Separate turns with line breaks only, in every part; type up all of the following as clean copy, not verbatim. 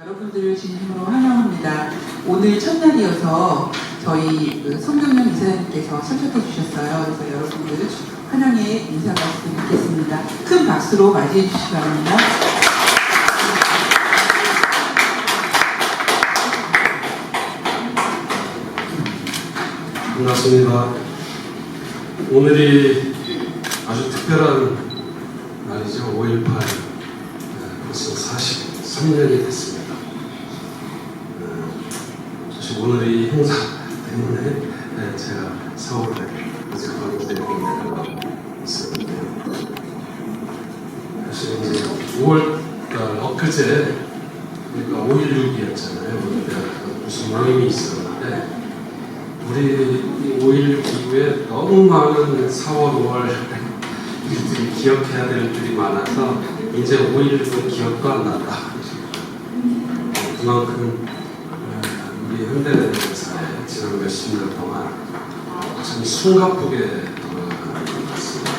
여러분들을 진심으로 환영합니다. 오늘 첫날이어서 저희 송경영 이사장님께서 참석해 주셨어요. 그래서 여러분들 환영의 인사 말씀 드리겠습니다. 큰 박수로 맞이해 주시기 바랍니다.
반갑습니다. 오늘이 아주 특별한 날이죠. 5.18 벌써 43년이 됐습니다. 사실 오늘이 행사 때문에 제가 서울에 아직 거주되고 내려가고 있었는데요. 사실 이제 5월달 엊그제 그러니까 5.16이었잖아요. 무슨 모임이 있었는데 우리 5.16 이후에 너무 많은 4월, 5월 일들이 기억해야 될 일들이 많아서 이제 5.16은 기억도 안 난다. 그만큼 우리 현대사에 지난 몇십 년 동안 참 숨가쁘게 돌아가는 것 같습니다.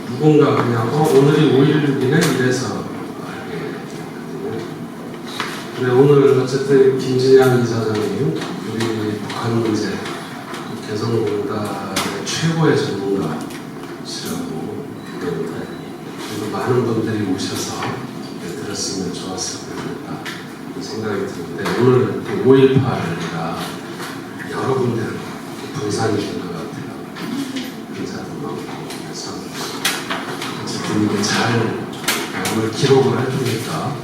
누군가 그냥 오늘이 5.16이네 이래서 알게 됐거든요. 근데 오늘 어쨌든 김진양 이사장님 우리 북한 문제 개성공단의 최고의 전문가시라고 그러는데 많은 분들이 오셔서 들었으면 좋았을 것 같다 생각이 드는데 오늘 5.18이라 여러 군데로 분산이 된 것 같아요. 인사도 많고 그래서 어쨌든 이게 잘 오늘 기록을 할 테니까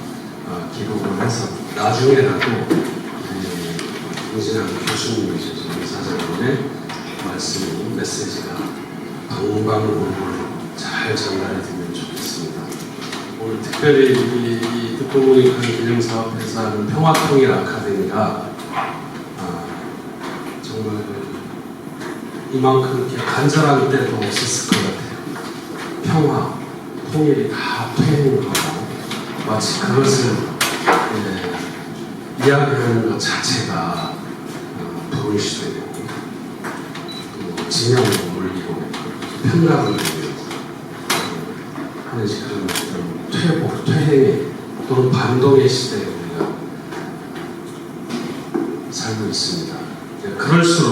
기록을 해서 나중에라도 김진양 교수님이시죠. 이사장님의 말씀, 메시지가 방방곡곡으로 잘 전달이 되면 좋겠습니다. 오늘 특별히 이 특공무익한 기념사업에서 하는 평화통일 아카데미가 정말 이만큼 이렇게 간절한 때도 없었을 것 같아요. 평화, 통일이 다 퇴행하고 마치 그것을 이야기하는 것 자체가 불시되고 또 진영으로 몰리고 편가를 내고 하는 그런 퇴보, 퇴행의 또는 반동의 시대에 우리가 살고 있습니다. 그럴수록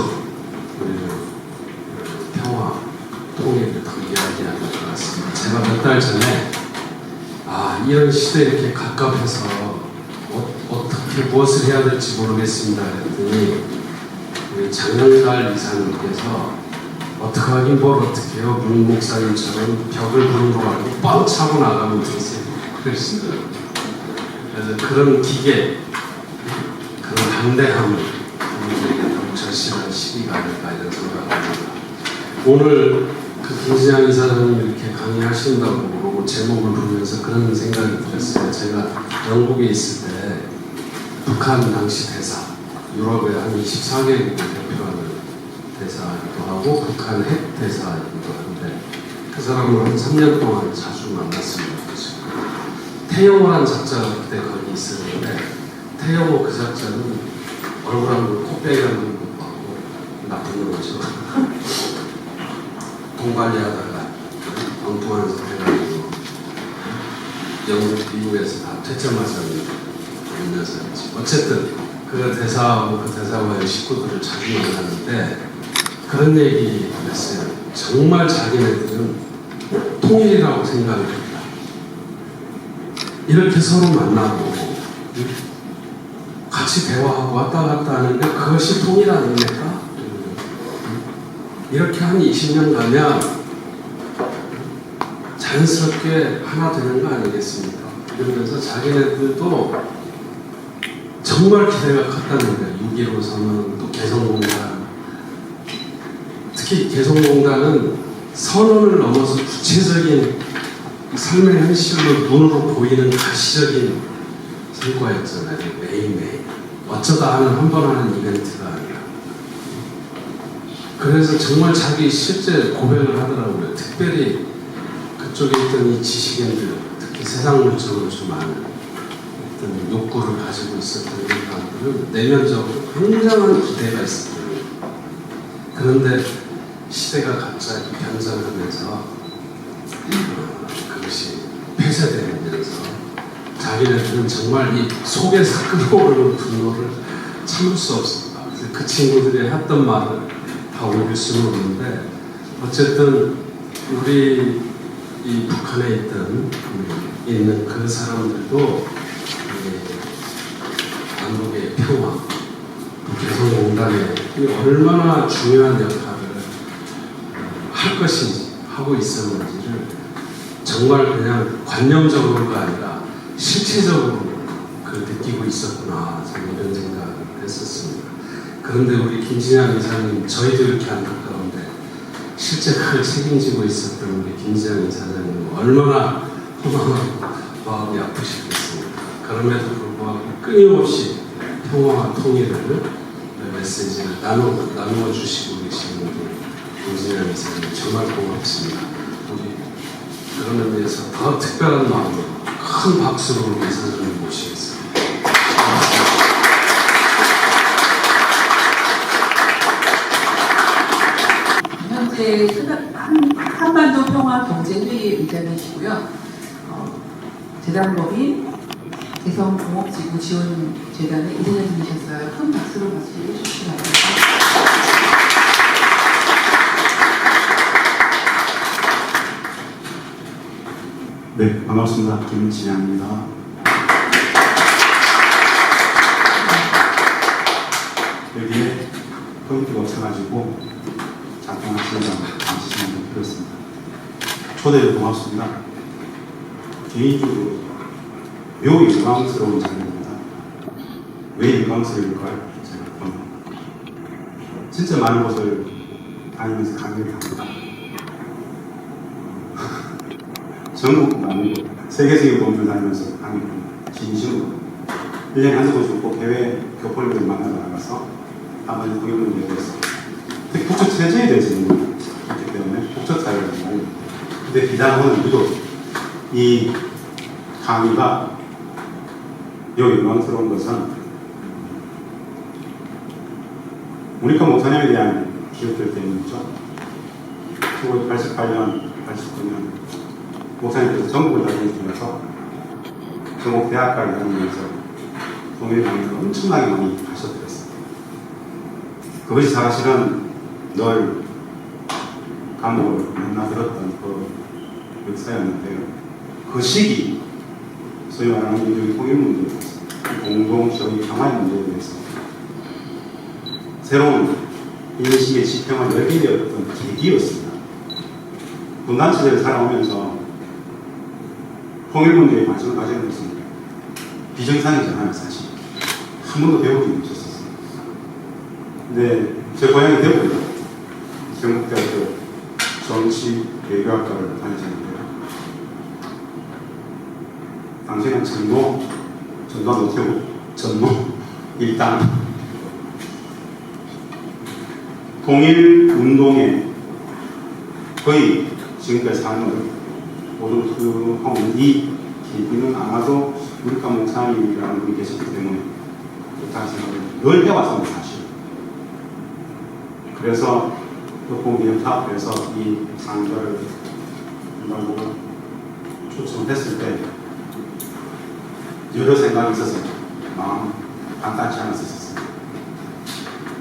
우리는 평화, 통일을 더 이야기하는 것 같습니다. 제가 몇 달 전에 이런 시대에 이렇게 갑갑해서 어떻게 무엇을 해야 될지 모르겠습니다. 그랬더니 우리 장영달 이사님께서 어떻게 하긴 뭘 어떻게 해요. 문 목사님처럼 벽을 부는 거 말고 뻥 차고 나가면 되세요. 그러시더라고요. 그래서 그런 기계, 그런 담대함을 우리에게 더욱 절실한 시기가 아닐까 이런 생각을 합니다. 오늘 그 김진양 이사장님 이렇게 강의하신다고 그러고 제목을 보면서 그런 생각이 들었어요. 제가 영국에 있을 때 북한 당시 대사, 유럽의 한 24개국을 대표하는 대사이기도 하고 북한 핵 대사이기도 한데 그 사람을 한 3년 동안 자주 만났습니다. 태영호라는 작자가 그때 거기 있었는데 태영호 그 작자는 얼굴 한 번, 코빼기 한 번 못 봤고 나쁜 놈이죠. 돈 관리하다가 엉뚱한 짓 해가지고 영국, 미국에서 다 퇴짜맞았는데 녀석이지. 어쨌든 그 대사하고 그 대사와의 식구들을 자주 만났는데 그런 얘기 했어요. 정말 자기네들은 통일이라고 생각합니다. 이렇게 서로 만나고 같이 대화하고 왔다 갔다 하는데 그것이 통일 아닙니까? 이렇게 한 20년 가면 자연스럽게 하나 되는 거 아니겠습니까? 이러면서 자기네들도 정말 기대가 컸다는 거예요. 6.15 선언, 또 개성공단. 특히 개성공단은 선언을 넘어서 구체적인 삶의 현실로 눈으로 보이는 가시적인 성과였잖아요. 매일매일. 어쩌다 하는 한 번 하는 이벤트가 아니라. 그래서 정말 자기 실제 고백을 하더라고요. 특별히 그쪽에 있던 이 지식인들, 특히 세상 물정을 좀 아는 어떤 욕구를 가지고 있었던 사람들은 내면적으로 굉장한 기대가 있었거든요. 그런데 시대가 갑자기 변장하면서 그것이 폐쇄되면서 자기네들은 정말 이 속에서 끓어오르는 분노를 참을 수 없습니다. 그래서 그 친구들이 했던 말을 다 옮길 수는 없는데 어쨌든 우리 이 북한에 있는 그 사람들도 남북의 평화, 개성공단에 얼마나 중요한 역할을 할 것인지 하고 있었는지를 정말 그냥 관념적으로가 아니라 실체적으로 그 느끼고 있었구나, 저는 이런 생각을 했었습니다. 그런데 우리 김진양 이사님, 저희도 이렇게 안타까운데 실제 그걸 책임지고 있었던 우리 김진양 이사장님 얼마나 마음이 아프시겠습니까? 그럼에도 불구하고 끊임없이 평화와 통일을 메시지를 나누어 주시고 계시는 우리 김진양 이사님 정말 고맙습니다. 우리 그런 의미에서 더 특별한 마음으로 큰 박수로 우리 이사장님 모시겠습니다.
현재 한반도 평화 경제회의 의장이시고요. 재단법인 개성공업지구 지원재단의 이사장님이셨어요. 큰 박수로 맞이해 주시기 바랍니다.
네, 반갑습니다. 김진양입니다. 여기에 컴퓨터가 없어가지고 잠깐 시간 시간을 드렸습니다. 초대해 고맙습니다. 개인적으로 매우 영광스러운 자리입니다. 왜 영광스러울까요? 제가 보면 진짜 많은 곳을 다니면서 강의를 합니다. 전국도 아니고 세계적인 곳을 다니면서 강의를 진심으로 1년에 한두 번씩 꼭 해외 교포들을 만나러 나가서 한번 공연을 대해서 특히 국적 체제에 대해서 있기 때문에 국적 사회를 많이 근데 비단호는 유독 이 강의가 여기 영광스러운 것은 우리가 목사님에 대한 기억들 때문이죠. 1988년, 89년 목사님께서 전국을 다니시면서 전국 대학가를 다니면서 동일 강의를 엄청나게 많이 하셨더랬어요. 그것이 사실은 늘 감옥을 만나들었던 그 역사였는데요. 그 시기, 소위 말하는 민족의 통일 문제에 대해서, 공동 저희 평화의 문제에 대해서 새로운 인식의 지평을 열게 되었던 계기였습니다. 분단 시대를 살아오면서 통일 문제에 관심을 가지는 것은 비정상이잖아요, 사실. 한 번도 배우기 없었어요. 근데 제 고향이 대구입니다. 경북대학교 정치 외교학과를 다니셨는데요. 당시에는 전도한 노태우, 전무, 일당 통일운동에 거의 지금까지 삶을 모두 수하고 있는 이 계기는 아마도 우리과 목사님이라는 분이 계셨기 때문에 그렇다는 생각을 늘 해왔습니다, 사실. 그래서 교포미연타협에서 이 상자를 한다고 초청했을 때 여러 생각이 있어서 마음 간단치 않았었습니다.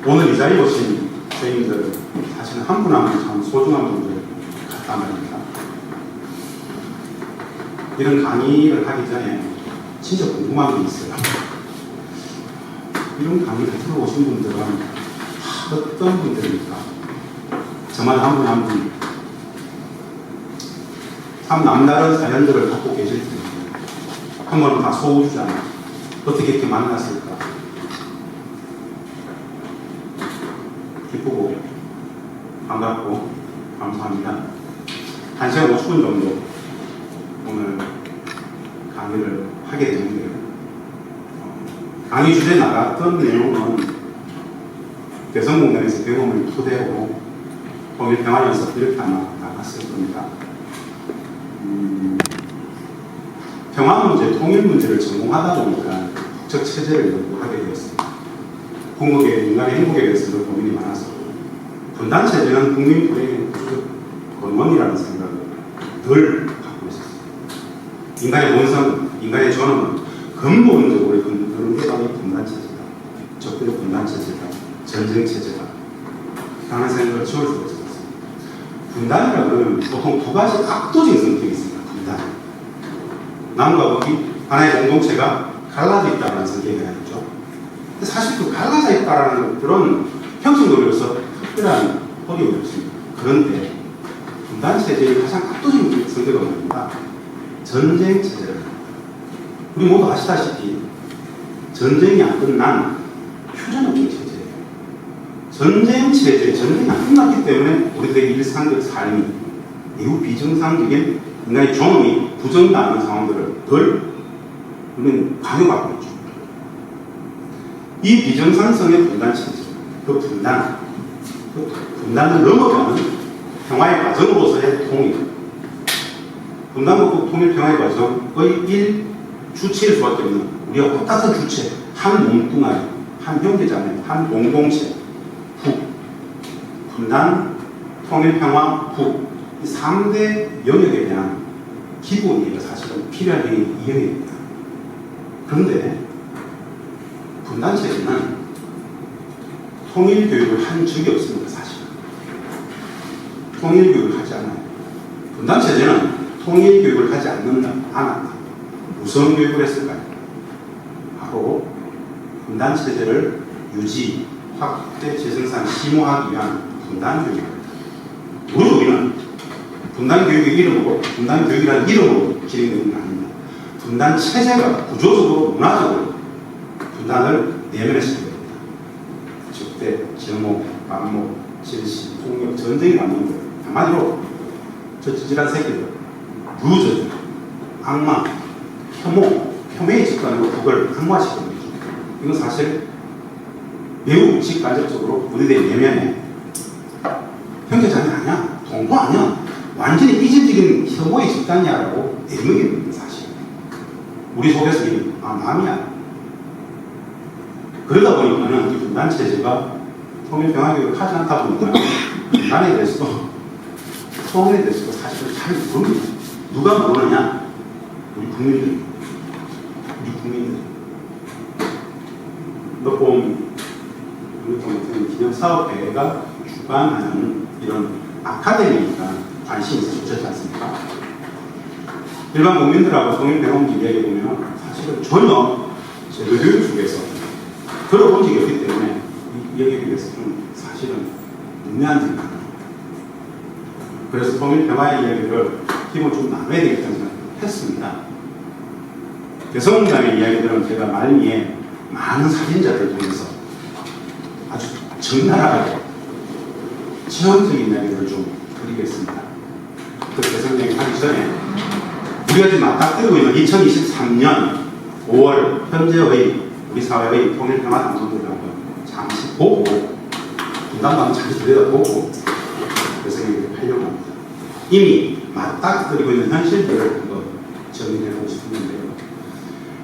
오늘 이 자리에 오신 선생님들은 사실 한 분 한 분 참 소중한 분들 같단 말입니다. 이런 강의를 하기 전에 진짜 궁금한 게 있어요. 이런 강의를 들어오신 분들은 다 어떤 분들입니까? 저만 한 분 한 분 참 남다른 사연들을 갖고 계실 텐데 한 번은 다 소우주잖아요. 어떻게 이렇게 만났을까? 기쁘고 반갑고 감사합니다. 1시간 50분 정도 오늘 강의를 하게 되는데요. 강의 주제에 나갔던 내용은 개성공단에서 배움을 토대로 통일 평화 연습 이렇게 아마 나갔을 겁니다. 평화 문제, 통일 문제를 전공하다 보니까 국적 체제를 연구하게 되었습니다. 국목의 인간의 행복에 대해서 고민이 많아서 분단 체제는 국민 불행의 근원이라는 생각을 늘 갖고 있었습니다. 인간의 본성, 인간의 존엄은 근본적으로 그런 게 바로 분단체제다. 적대적 분단체제다. 전쟁체제다. 라는 생각을 지울 수가 있습니다. 분단이라는 보통 두 가지 압도적인 성격이 있습니다. 분단. 남과 북이 하나의 공동체가 갈라져 있다는 성격이 있죠. 근데 사실 그 갈라져 있다는 그런 형식으로서 특별한 어려움이 없습니다. 그런데 분단체제의 가장 압도적인 성격은 뭡니까? 전쟁체제를. 우리 모두 아시다시피 전쟁이 안 끝난 휴전업체 체제예요. 전쟁체제, 전쟁이 안 끝났기 때문에 우리들의 일상적 삶이 매우 비정상적인 인간의 존엄이 부정당하는 상황들을 덜 우리는 강요받고 있죠. 이 비정상성의 분단체제, 그 분단을 넘어가는 평화의 과정으로서의 통일, 분단국국 통일 평화의 과정의 주체일 수밖에 없는 우리가 똑같은 주체, 한 몸뚱아리, 한 형제자매, 한 공동체, 북, 분단, 통일 평화, 북, 이 3대 영역에 대한 기본 이해가 사실은 필요한 이 영역입니다. 그런데 분단체제는 통일 교육을 한 적이 없습니다. 사실 통일 교육을 하지 않아요. 분단체제는 통일 교육을 하지 않았다. 무슨 교육을 했을까요? 바로 분단체제를 유지, 확대, 재생산, 심화하기 위한 분단교육입니다. 우리는 분단교육의 이름으로, 분단교육이라는 이름으로 진행되는 게 아닙니다. 분단체제가 구조적으로, 문화적으로 분단을 내면화시켜야 됩니다. 적대, 정오, 반목, 질시, 폭력, 전쟁이 만든 거예요. 한마디로 저 찌질한 새끼들, 루저들, 악마, 혐오의 집단으로 그걸 악화시키는 거죠. 이건 사실 매우 직간접적으로 우리들의 내면에 형제자매 아니야, 동포 아니야, 완전히 이질적인 혐오의 집단이야라고 내먹이는 사실. 우리 속에서 마음이야. 그러다 보니까는 이 분단체제가 통일평화교육을 하지 않다 보니까 분단에 대해서도 통일에 대해서도 사실은 잘 모릅니다. 누가 모르느냐? 우리 국민들. 몇번 기념사업회가 주관하는 이런 아카데미가 관심이 있어서 좋지 않습니까? 일반 국민들하고 통일병원을 이야기해보면 사실은 전혀 제도교육 속에서 들어본 적이 없기 때문에 이 이야기에 비해서는 사실은 문외한 생각입니다. 그래서 통일평화의 이야기를 기본적으로 나눠야 되겠다는 생각을 했습니다. 개성공단의 이야기들은 제가 말미에 많은 사진자들을 통해서 아주 적나라하게 지형적인 이야기를 좀 드리겠습니다. 그 개성공단이 하기 전에 우리가 지금 맞닥뜨리고 있는 2023년 5월 현재의 우리 사회의 통일평화 당선들을 한번 잠시 보고 분단도 한번 잠시 들여다보고 개성공단을 하려고 합니다. 이미 맞닥뜨리고 있는 현실들을 한번 정리해보고 싶은데요.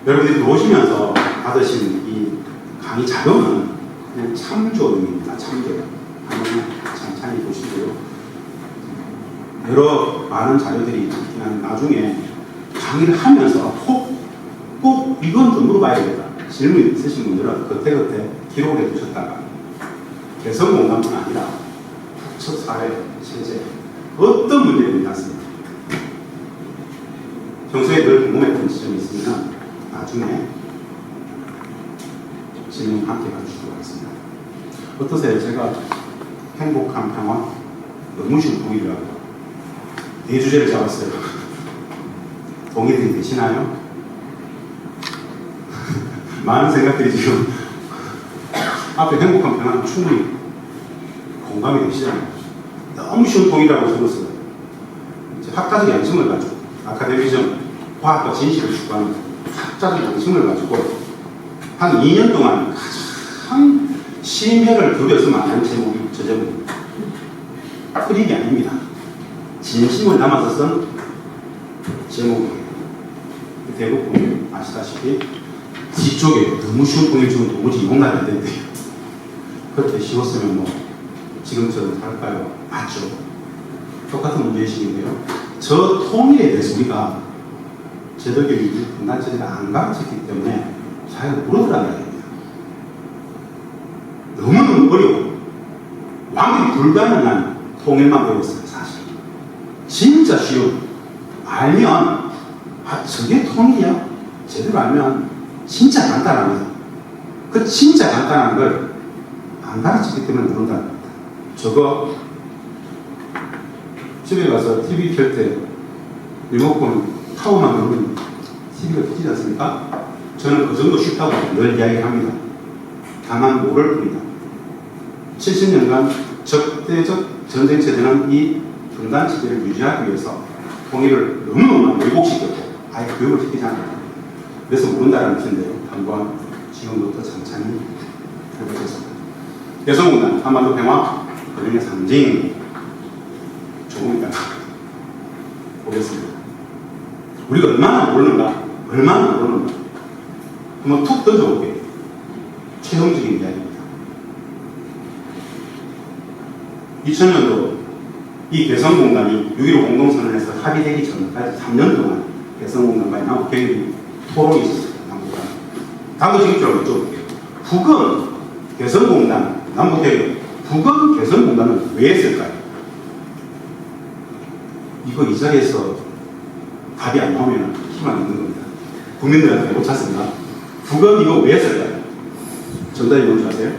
여러분들이 들어오시면서 받으신 이 강의 자료는 그냥 참조입니다. 참조. 한번 찬찬히 보시고요. 여러 많은 자료들이 있긴 한데 나중에 강의를 하면서 꼭 이건 좀 물어봐야겠다. 질문 있으신 분들은 그때그때 기록을 해두셨다가 개성공단뿐 아니라 첫 사회, 체제 어떤 문제를 낳습니다. 평소에 늘 궁금했던 지점이 있으면 나중에 질문 함께 가주시도록 하겠습니다. 어떠세요? 제가 행복한 평화, 너무 쉬운 동의라고 네 주제를 잡았어요. 동의들이 되시나요? 많은 생각들이 지금 앞에 행복한 평화는 충분히 공감이 되시잖아요. 너무 쉬운 동의라고 적었어요. 학자적 양심을 가지고 아카데미즘 과학과 진실을 추구하는 학자적 양심을 가지고 한 2년 동안 가장 심혈을 들여서 많은 제목이 저 제목입니다. 흐리기 아닙니다. 진심을 담아서 쓴 제목이에요. 대부분 아시다시피 뒤쪽에 너무 쉬운 통일 지금 도무지 용납이 안 된대요. 그때 쉬웠으면 뭐 지금처럼 할까요? 맞죠. 똑같은 문제의식인데요. 저 통일에 대해서 우리가 제도교육이 분단체제가 안 가르쳤기 때문에 잘 모르더라는 얘기입니다. 너무너무 어려워. 완전히 불가능한 통일만 배웠어요, 사실. 진짜 쉬운. 알면, 아, 저게 통일이야? 제대로 알면 진짜 간단합니다. 그 진짜 간단한 걸 안 가르쳤기 때문에 모른다는 겁니다. 저거 집에 가서 TV 켤 때 리모컨 타워만 누르면 TV가 켜지지 않습니까? 저는 그 정도 쉽다고 늘 이야기합니다. 다만 모를 뿐이다. 70년간 적대적 전쟁 체제는 이 분단 체제를 유지하기 위해서 통일을 너무너무 왜곡시켰고 아예 교육을 시키지 않아요. 그래서 모른다는 뜻인데요. 한번 지금부터 천천히 해보겠습니다. 여성공단, 한반도 평화, 그림의 상징, 조금 이따 보겠습니다. 우리가 얼마나 모르는가, 한번 툭 던져볼게요. 최종적인 이야기입니다. 2000년도 이 개성공단이 6.15 공동선언에서 합의되기 전까지 3년 동안 개성공단과의 남북 경협이 토론이 있었습니다. 남북간. 다음도 지금처럼 여쭤볼게요. 북은 개성공단, 남북 경협, 북은 개성공단은 왜 했을까요? 이거 이 자리에서 답이 안 나오면 희망이 있는 겁니다. 국민들한테 못 찾습니다. 북은 이거 왜 했을까요? 정답이 뭔지 아세요?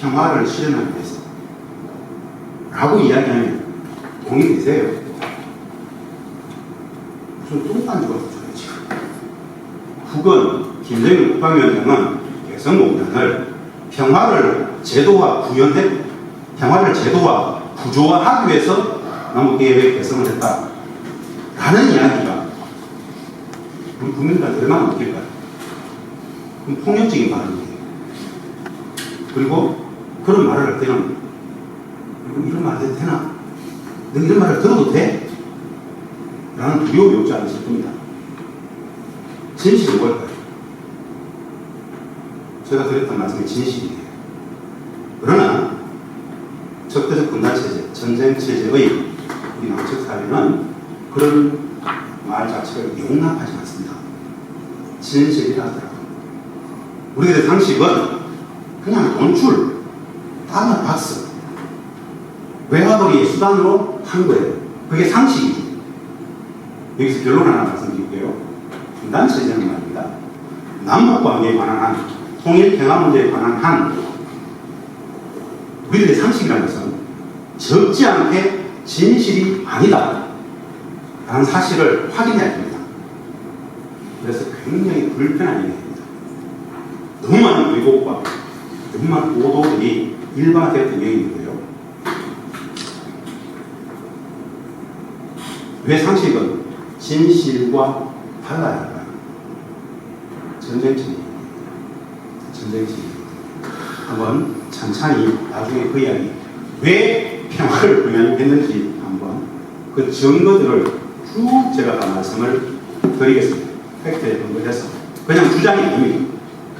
평화를 실현하기 위해서. 라고 이야기하면 동의되세요? 무슨 똥간 죽어서 저래 지금. 북은 김정일 국방위원장은 개성공단을 평화를 제도화 구조화하기 위해서 남북계획 개성을 했다. 라는 이야기가 우리 국민들한테 얼마나 웃길까요? 그럼 폭력적인 발언이에요. 그리고 그런 말을 할 때는 이런 말 해도 되나? 내가 이런 말을 들어도 돼? 라는 두려움이 없지 않으실 겁니다. 진실이 뭘까요? 제가 드렸던 말씀이 진실이에요. 그러나 적대적 분단체제, 전쟁체제의 우리 남측 사회는 그런 말 자체를 용납하지 않습니다. 진실이라 하더라고요. 우리들의 상식은 그냥 돈줄, 달러 박스, 외화벌이의 수단으로 한 거예요. 그게 상식이죠. 여기서 결론 하나 말씀드릴게요. 분단체제는 말입니다. 남북관계에 관한 한, 통일 평화 문제에 관한 한, 우리들의 상식이라는 것은 적지 않게 진실이 아니다 라는 사실을 확인해야 됩니다. 그래서 굉장히 불편한 얘기입니다. 너무 많은 왜곡과 너무 많은 오도들이 일반화되었던 얘기인데요. 왜 상식은 진실과 달라야 할까요? 전쟁처입니다. 한번 천천히 나중에 그 이야기 왜 평화를 구현했는지 한번 그 증거들을 쭉 제가 다 말씀을 드리겠습니다. 팩트에 근거해서 그냥 주장이 아닙니다.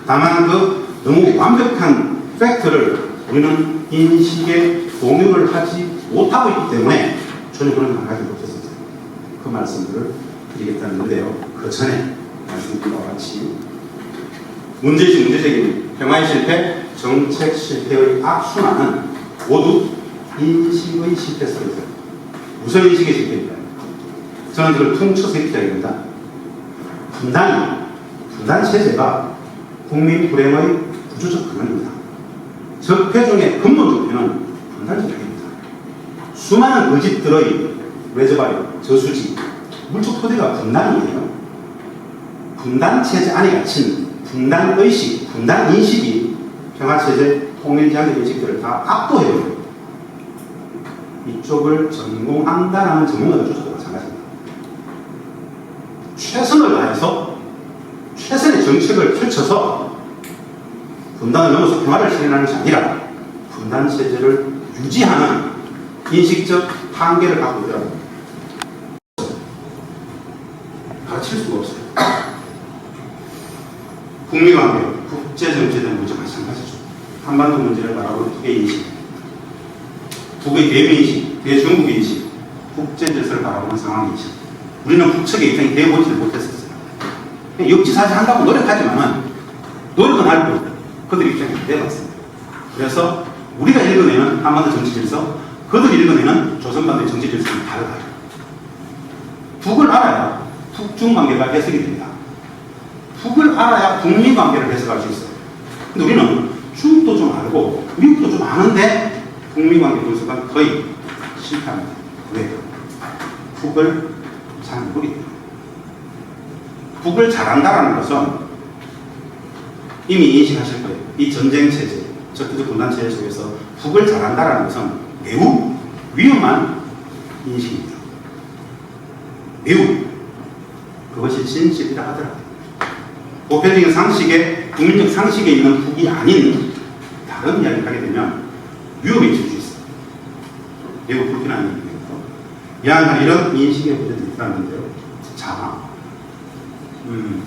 다만 그 너무 완벽한 팩트를 우리는 인식에 공유를 하지 못하고 있기 때문에 전혀 그런 생각을 하지 못했었어요. 그 말씀들을 드리겠다는데요. 그 전에 말씀드린 바와 같이 문제의식, 문제제기, 평화의 실패, 정책 실패의 악순환은 모두 인식의 실패 속에서 무슨 인식의 실패입니까? 저는 이걸 퉁쳐서 이렇게 이야기합니다. 분단 체제가 국민 불행의 구조적 근원입니다. 적폐중의 근본 적폐는 분단 체제입니다. 수많은 거짓들의 레저바리, 저수지, 물적 토대가 분단이에요. 분단 체제 안에 갇힌 분단 의식, 분단 인식이 평화체제, 통일지향의 의식들을 다 압도해요. 이쪽을 전공한다라는 전문가들조차도 마찬가지입니다. 최선을 다해서 최선의 정책을 펼쳐서 분단을 넘어서 평화를 실현하는 것이 아니라 분단체제를 유지하는 인식적 한계를 갖고 있더라고요. 가르칠 수가 없어요. 북미관계, 국제정치적 문제 마찬가지죠. 한반도 문제를 바라보는 북의 인식, 북의 대미인식, 대중국의 인식, 국제질서를 바라보는 상황인식. 우리는 북측의 입장이 되어보지를 못했었어요. 그냥 역지사지 한다고 노력하지만은 노력은 할 뿐 그들 입장이 안 돼봤습니다. 그래서 우리가 읽어내는 한반도 정치질서, 그들 읽어내는 조선반도의 정치질서는 다르다. 북을 알아야 북중 관계가 해석이 됩니다. 북을 알아야 북미 관계를 해석할 수 있어요. 근데 우리는 중국도 좀 알고 미국도 좀 아는데 북미 관계 분석은 거의 실패합니다. 왜? 북을 잘 모르기 때문에. 북을 잘한다라는 것은 이미 인식하실 거예요. 이 전쟁 체제, 적대적 분단 체제 속에서 북을 잘한다라는 것은 매우 위험한 인식입니다. 매우. 그것이 진실이라 하더라고요. 보편적인 상식에, 국민적 상식에 있는 북이 아닌 다른 이야기를 하게 되면 위험해질 수 있어요. 매우 불편한 얘기입니다. 미안한 이런 인식의 문제도 있다는데요. 자,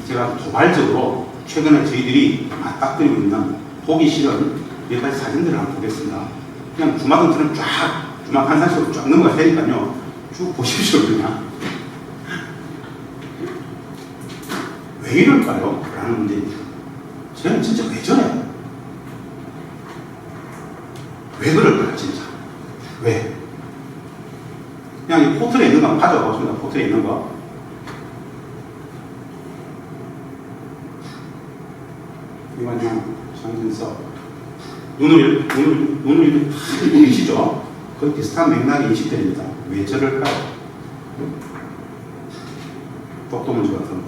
제가 도발적으로 최근에 저희들이 맞닥뜨리고 있는 보기 싫은 몇 가지 사진들을 한번 보겠습니다. 그냥 주마등처럼 주막 한 산씩으로 쫙 넘어갈 테니까요. 쭉 보십시오, 그냥. 왜 이럴까요? 라는 문제입니다. 저는 진짜 왜 저래요? 왜 그럴까요, 진짜? 왜? 그냥 이 포트레에 있는 거 한번 가져와 보십니다. 포트레에 있는 거. 이완용, 장진석. 눈을 이렇게 탁 읽고 계시죠? 그 비슷한 맥락이 인식됩니다. 왜 저럴까요? 똑똑문제 같은 거.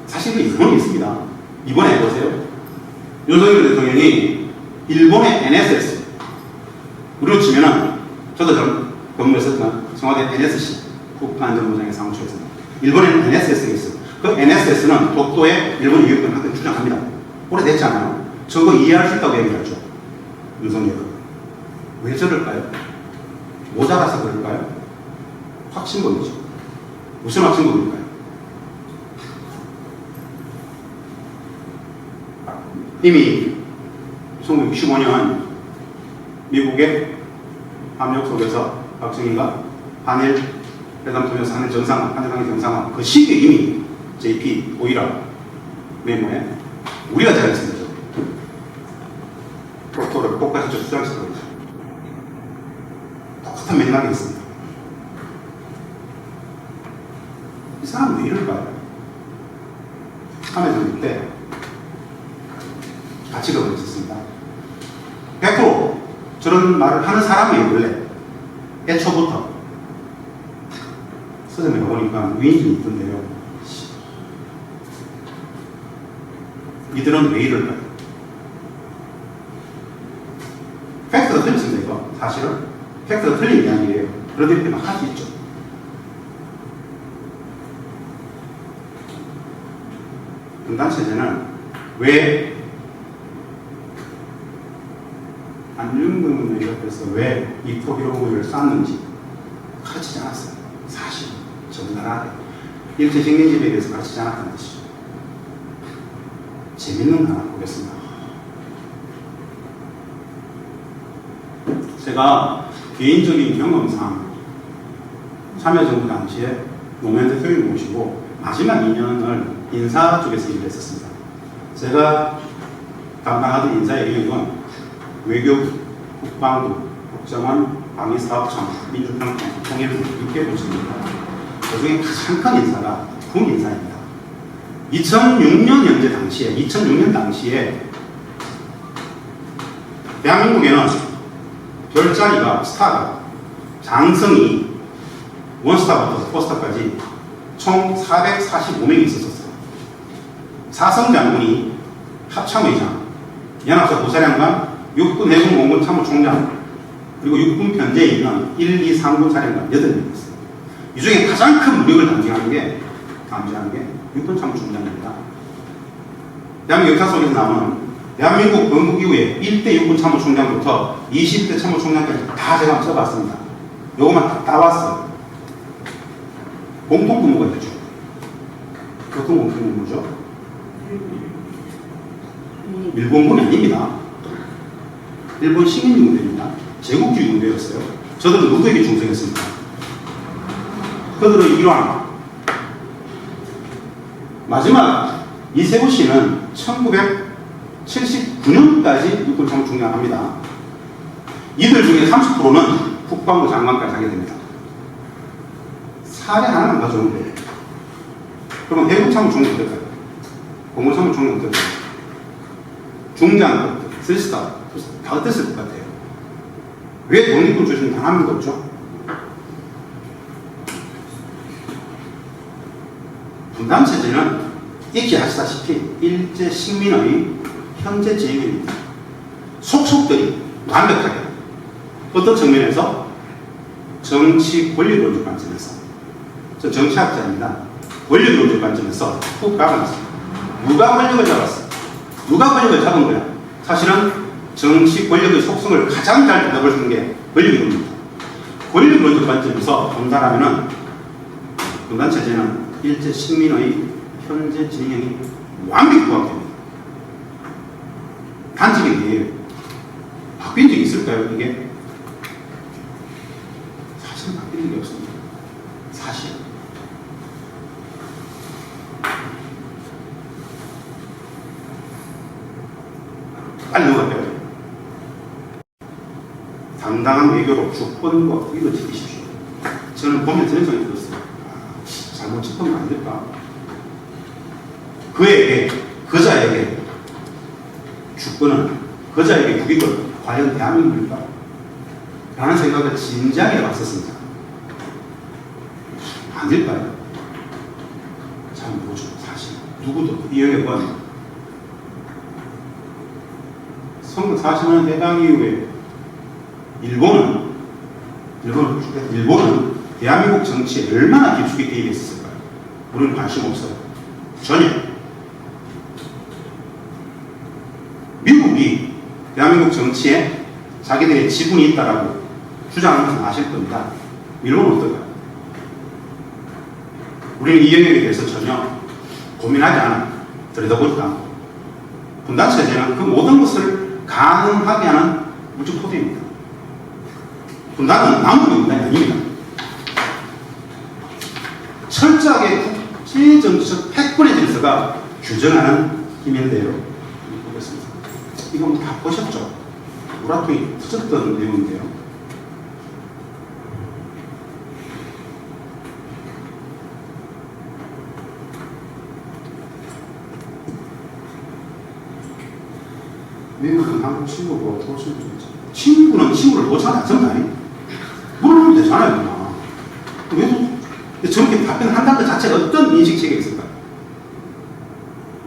사실 그 이론이 있습니다. 이번에 보세요. 윤석열 대통령이 일본의 NSS, 우리로 치면은, 저도 좀 근무했었지만, 청와대 NSC, 국가안전보장의 사무처였습니다. 일본에는 NSS가 있어요. 그 NSS는 독도에 일본이 유역권 확대 주장합니다. 오래됐잖아요. 저거 이해할 수 있다고 얘기를 하죠. 윤석열은. 왜 저럴까요? 모자라서 그럴까요? 확신범이죠. 무슨 확신범일까요? 이미 1965년 미국의 압력 속에서 박정희가 한일 회담 통해서 한일 정상화, 한일관계 정상화 그 시기에 이미 JP 오이라 메모에 우리가 잘했습니다. 프로토를 국가적으로 주장시키고 있죠. 똑같은 맥락이 있습니다. 이 사람은 왜 이럴까요? 3회 전일 때 같이 가고 있었습니다. 100% 저런 말을 하는 사람이 원래 애초부터 서점에 가보니까 위인전이 있던데요. 이들은 왜 이럴까요? 팩트가 틀렸습니다, 이거. 사실은. 팩트가 틀린 이야기예요. 그런데 이렇게 막 할 수 있죠. 분단체제는 왜 안중근 의원께서 왜 이 프로비로그를 쌓는지 가르치지 않았어요. 사실 적나라하게 일제식민지에 대해서 가르치지 않았다는 뜻이죠. 재밌는 거 하나 보겠습니다. 제가 개인적인 경험상 참여정부 당시에 노무현 대통령을 모시고 마지막 2년을 인사 쪽에서 일을 했었습니다. 제가 담당하던 인사의 영역은 외교부, 국방부, 국정원, 방위사업청, 민주평통, 통일부 6개 부처입니다. 그중에 가장 큰 인사가 군인사입니다. 2006년 당시에 대한민국에는 별자리가 스타가 장성이 원스타부터 포스타까지 총 445명이 있었어요. 사성 장군이 합참의장, 연합사 부사령관, 육군 해군공군 참모총장, 그리고 육군 편제에 있는 1, 2, 3군 사령관 8명이 있어요. 이 중에 가장 큰 무력을 담당하는 게 육군 참모총장입니다. 대한민국 역사 속에서 나오는 대한민국 건국 이후에 1대 육군 참모총장부터 20대 참모총장까지 다 제가 써봤습니다. 요것만 다 따왔어요. 공통근무가 있죠. 어떤 공통근무죠? 일본군이 아닙니다. 일본 시민군대입니다. 제국주의 군대였어요. 저들은 누구에게 충성했습니까? 그들의 일환. 마지막 이세구 씨는 1979년까지 육군 참모 중량합니다. 이들 중에 30%는 국방부 장관까지 하게 됩니다. 사례 하나만 가져오면 돼요. 그러면 해군 참모 중량 어떨까요? 공군 참모 중량 어떨까요? 중장, 쓰리스타 다 어땠을 것 같아요? 왜 독립군 출신 단 한 명도 없죠? 분단체제는 익히 아시다시피 일제 식민의 현재 제입입니다. 속속들이 완벽하게 어떤 측면에서 정치 권력론적 관점에서, 저 정치학자입니다. 권력론적 관점에서 훅 박아놨습니다. 누가 권력을 잡았어? 누가 권력을 잡은 거야? 사실은 정치 권력의 속성을 가장 잘 잡아주는 게 권력론입니다. 권력론적 관점에서 본다라면은 분단체제는 일제 식민의 현재 진영이 완벽히 부합됩니다. 단지 이게 바뀐 적이 있을까요? 이게 사실 바뀐 적이 없습니다. 사실. 빨리 넘어갈게요. 당당한 외교로 주권과 의를 지키십시오. 저는 보면 저런 생각이 들었어요. 잘못 짚으면 안 될까? 그에게, 그자에게 주권은, 그자에게 국익은 과연 대한민국일까? 라는 생각을 진지하게 해봤었습니다. 안 될까요? 잘 모르죠, 사실. 누구도 이 영역은 선거 40년 해방 이후에 일본은 대한민국 정치에 얼마나 깊숙이 개입했을까요? 우리는 관심 없어요. 전혀. 미국이 대한민국 정치에 자기들의 지분이 있다라고 주장하는 것은 아실 겁니다. 일본은 어떨까요? 우리는 이 영역에 대해서 전혀 고민하지 않아, 들여다보지도 않고, 분단체제는 그 모든 것을 가능하게 하는 우주 코드입니다. 분단은 남북 분단이 아닙니다. 철저하게 국제정치적 패권의 질서가 규정하는 힘인데요. 보겠습니다. 이거 다 보셨죠? 우라통이 터졌던 내용인데요. 미국은 한국 친구고 친구는 친구를 놓잖아요. 정말 물어보면 되잖아요. 그냥. 왜 저렇게 답변한다는 것 자체가 어떤 인식체계가 있을까요?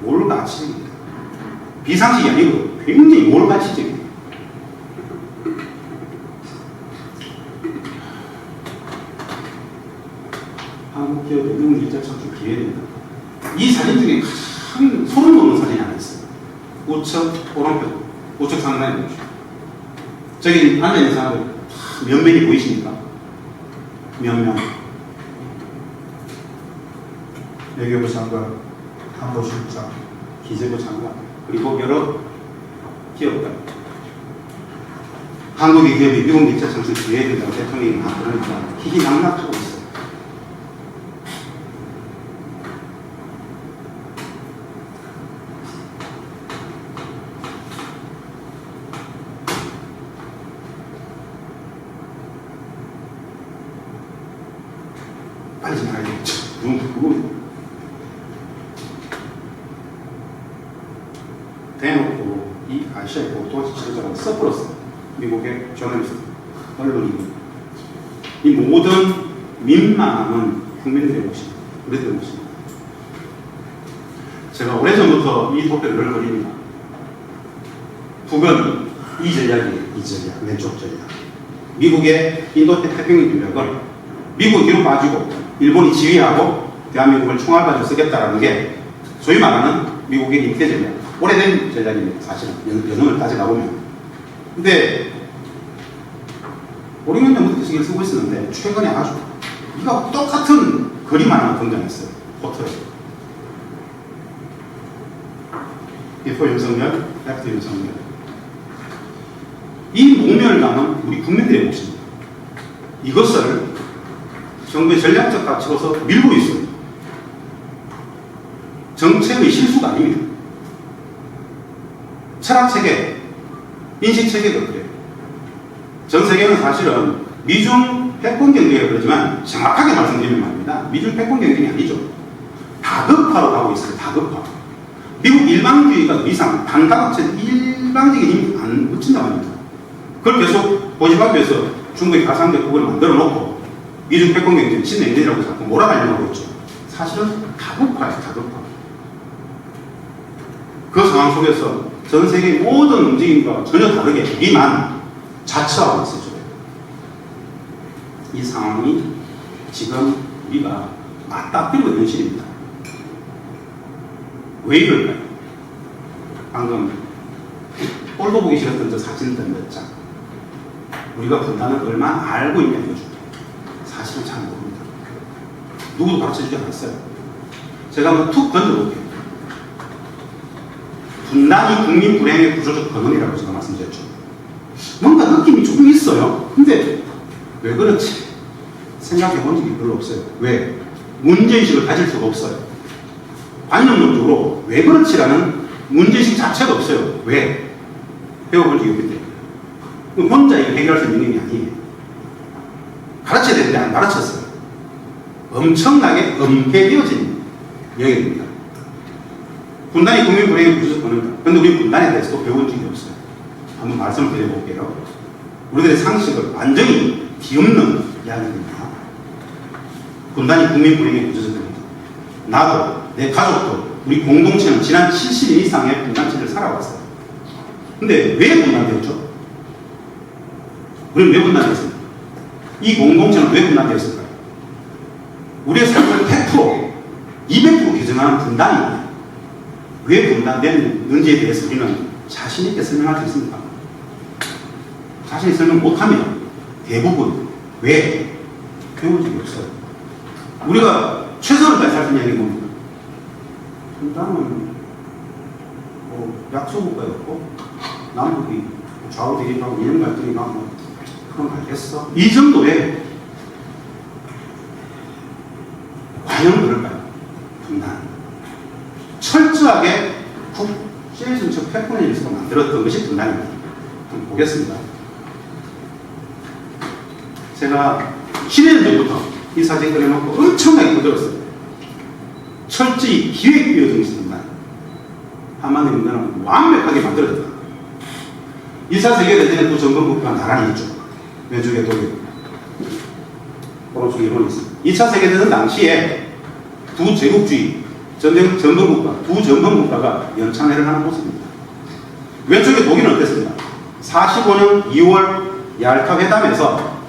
몰가치입니다. 비상식이 아니고 굉장히 몰가치적입니다. 한국 기업의 미국 일자 창출 기회입니다. 이 사진 중에 가장 소름 돋는 사진이 하나 있어요. 우측 오른쪽, 우측 상단에 보십시오. 저기 앉아있는 사람들 몇 명이 보이십니까? 몇 명? 외교부 장관, 한국실장, 기재부 장관, 그리고 여러 기업가. 한국의 기업이 미국 밀자 창출 기회에 된다고 대통령이 막 그러니까 희희낙낙하고 있어요. 빨리 지나가야 되겠죠. 그거 대놓고 이 아시아의 보도와 지도자가 써버렸어요. 미국의 저널리스트, 언론인이. 이 모든 민망함은 국민들의 몫입니다. 우리들의 몫입니다. 제가 오래전부터 이 도표를 늘 그립니다. 북은 이 전략이 이 전략, 왼쪽 전략. 미국의 인도태평양 전략을 미국 뒤로 빠지고 일본이 지휘하고 대한민국을 총알바지로 쓰겠다라는 게 소위 말하는 미국의 인태 전략. 오래된 전략입니다. 사실은 연원을 따져가보면. 근데 5, 6년 전부터 신경 쓰고 있었는데 최근에 아주 이거 똑같은 그림 하나 등장했어요. 포털에. Before 윤석열, After 윤석열. 이 모멸감은 우리 국민들의 몫입니다. 이것을 정부의 전략적 가치로서 밀고 있어요. 정책의 실수가 아닙니다. 철학체계, 인식체계가 그래요. 전 세계는 사실은 미중 패권 경쟁이라고 그러지만 정확하게 말씀드리면 말입니다. 미중 패권 경쟁이 아니죠. 다급화로 가고 있어요. 다급화. 미국 일방주의가 더 이상 반가급체 일방적인 힘이 안 붙인다고 합니다. 그걸 계속 고집하기 위해서 중국의 가상적 국을 만들어 놓고 미중 패권 경쟁, 친냉전이라고 자꾸 몰아가려고 하고 있죠. 사실은 다급화예요. 다급화. 그 상황 속에서 전 세계의 모든 움직임과 전혀 다르게 우리만 자처하고 있었죠. 이 상황이 지금 우리가 맞닥뜨리고 있는 시기입니다. 왜 이럴까요? 방금 꼴도 보기 싫었던 저 사진들 몇 장. 우리가 분단을 얼마나 알고 있냐 이거죠. 사실은 잘 모릅니다. 누구도 가르쳐주지 않았어요. 제가 한번 툭 던져볼게요. 분단이 국민 불행의 구조적 근원이라고 제가 말씀드렸죠. 뭔가 느낌이 조금 있어요. 근데 왜 그렇지? 생각해 본 적이 별로 없어요. 왜? 문제의식을 가질 수가 없어요. 관념론적으로 왜 그렇지라는 문제의식 자체가 없어요. 왜? 배워본 적이 없기 때문에. 혼자 이거 해결할 수 있는 게 아니에요. 가르쳐야 되는데 안 가르쳤어요. 엄청나게 엄폐되어진 영역입니다. 분단이 국민 불행의 구조적 근원이다. 그런데 우리 분단에 대해서도 배운 적이 없어요. 한번 말씀을 드려볼게요. 우리들의 상식을 완전히 뒤엎는 이야기입니다. 분단이 국민 불행의 구조적 근원이다. 나도, 내 가족도, 우리 공동체는 지난 70년 이상의 분단체를 살아왔어요. 근데 왜 분단되었죠? 우리는 왜 분단되었습니까? 이 공동체는 왜 분단되었을까요? 우리의 삶을 100%, 200% 규정하는 분단입니다. 왜 분단되는지에 대해서 우리는 자신있게 설명할 수 있습니까? 자신이 설명 못하면 대부분 왜? 배운 적이 없어요. 우리가 최선을 다해 살 수 있는 게 뭡니까? 분단은 약소국가였고 남북이 좌우 대립하고 이런 갈등이가 그럼 알겠어? 이 정도의 과연 그럴까요? 분단. 철저하게 국제정책 패권의 일서가 만들었던 것이 분단입니다. 한번 보겠습니다. 제가 10년 전부터 이 사진 그려놓고 엄청나게 거들었어요. 철저히 기획비어진 것이 분단. 한마디로 분단은 완벽하게 만들어졌다. 1차 세계대전에 또 전범국가가 나란히 있죠. 왼쪽에 독일, 오른쪽에 일본이 있습니다. 2차 세계대전 당시에 두 제국주의 전쟁 전범국가, 두 전범국가가 연창회를 하는 모습입니다. 왼쪽에 독일은 어땠습니까? 45년 2월 얄타 회담에서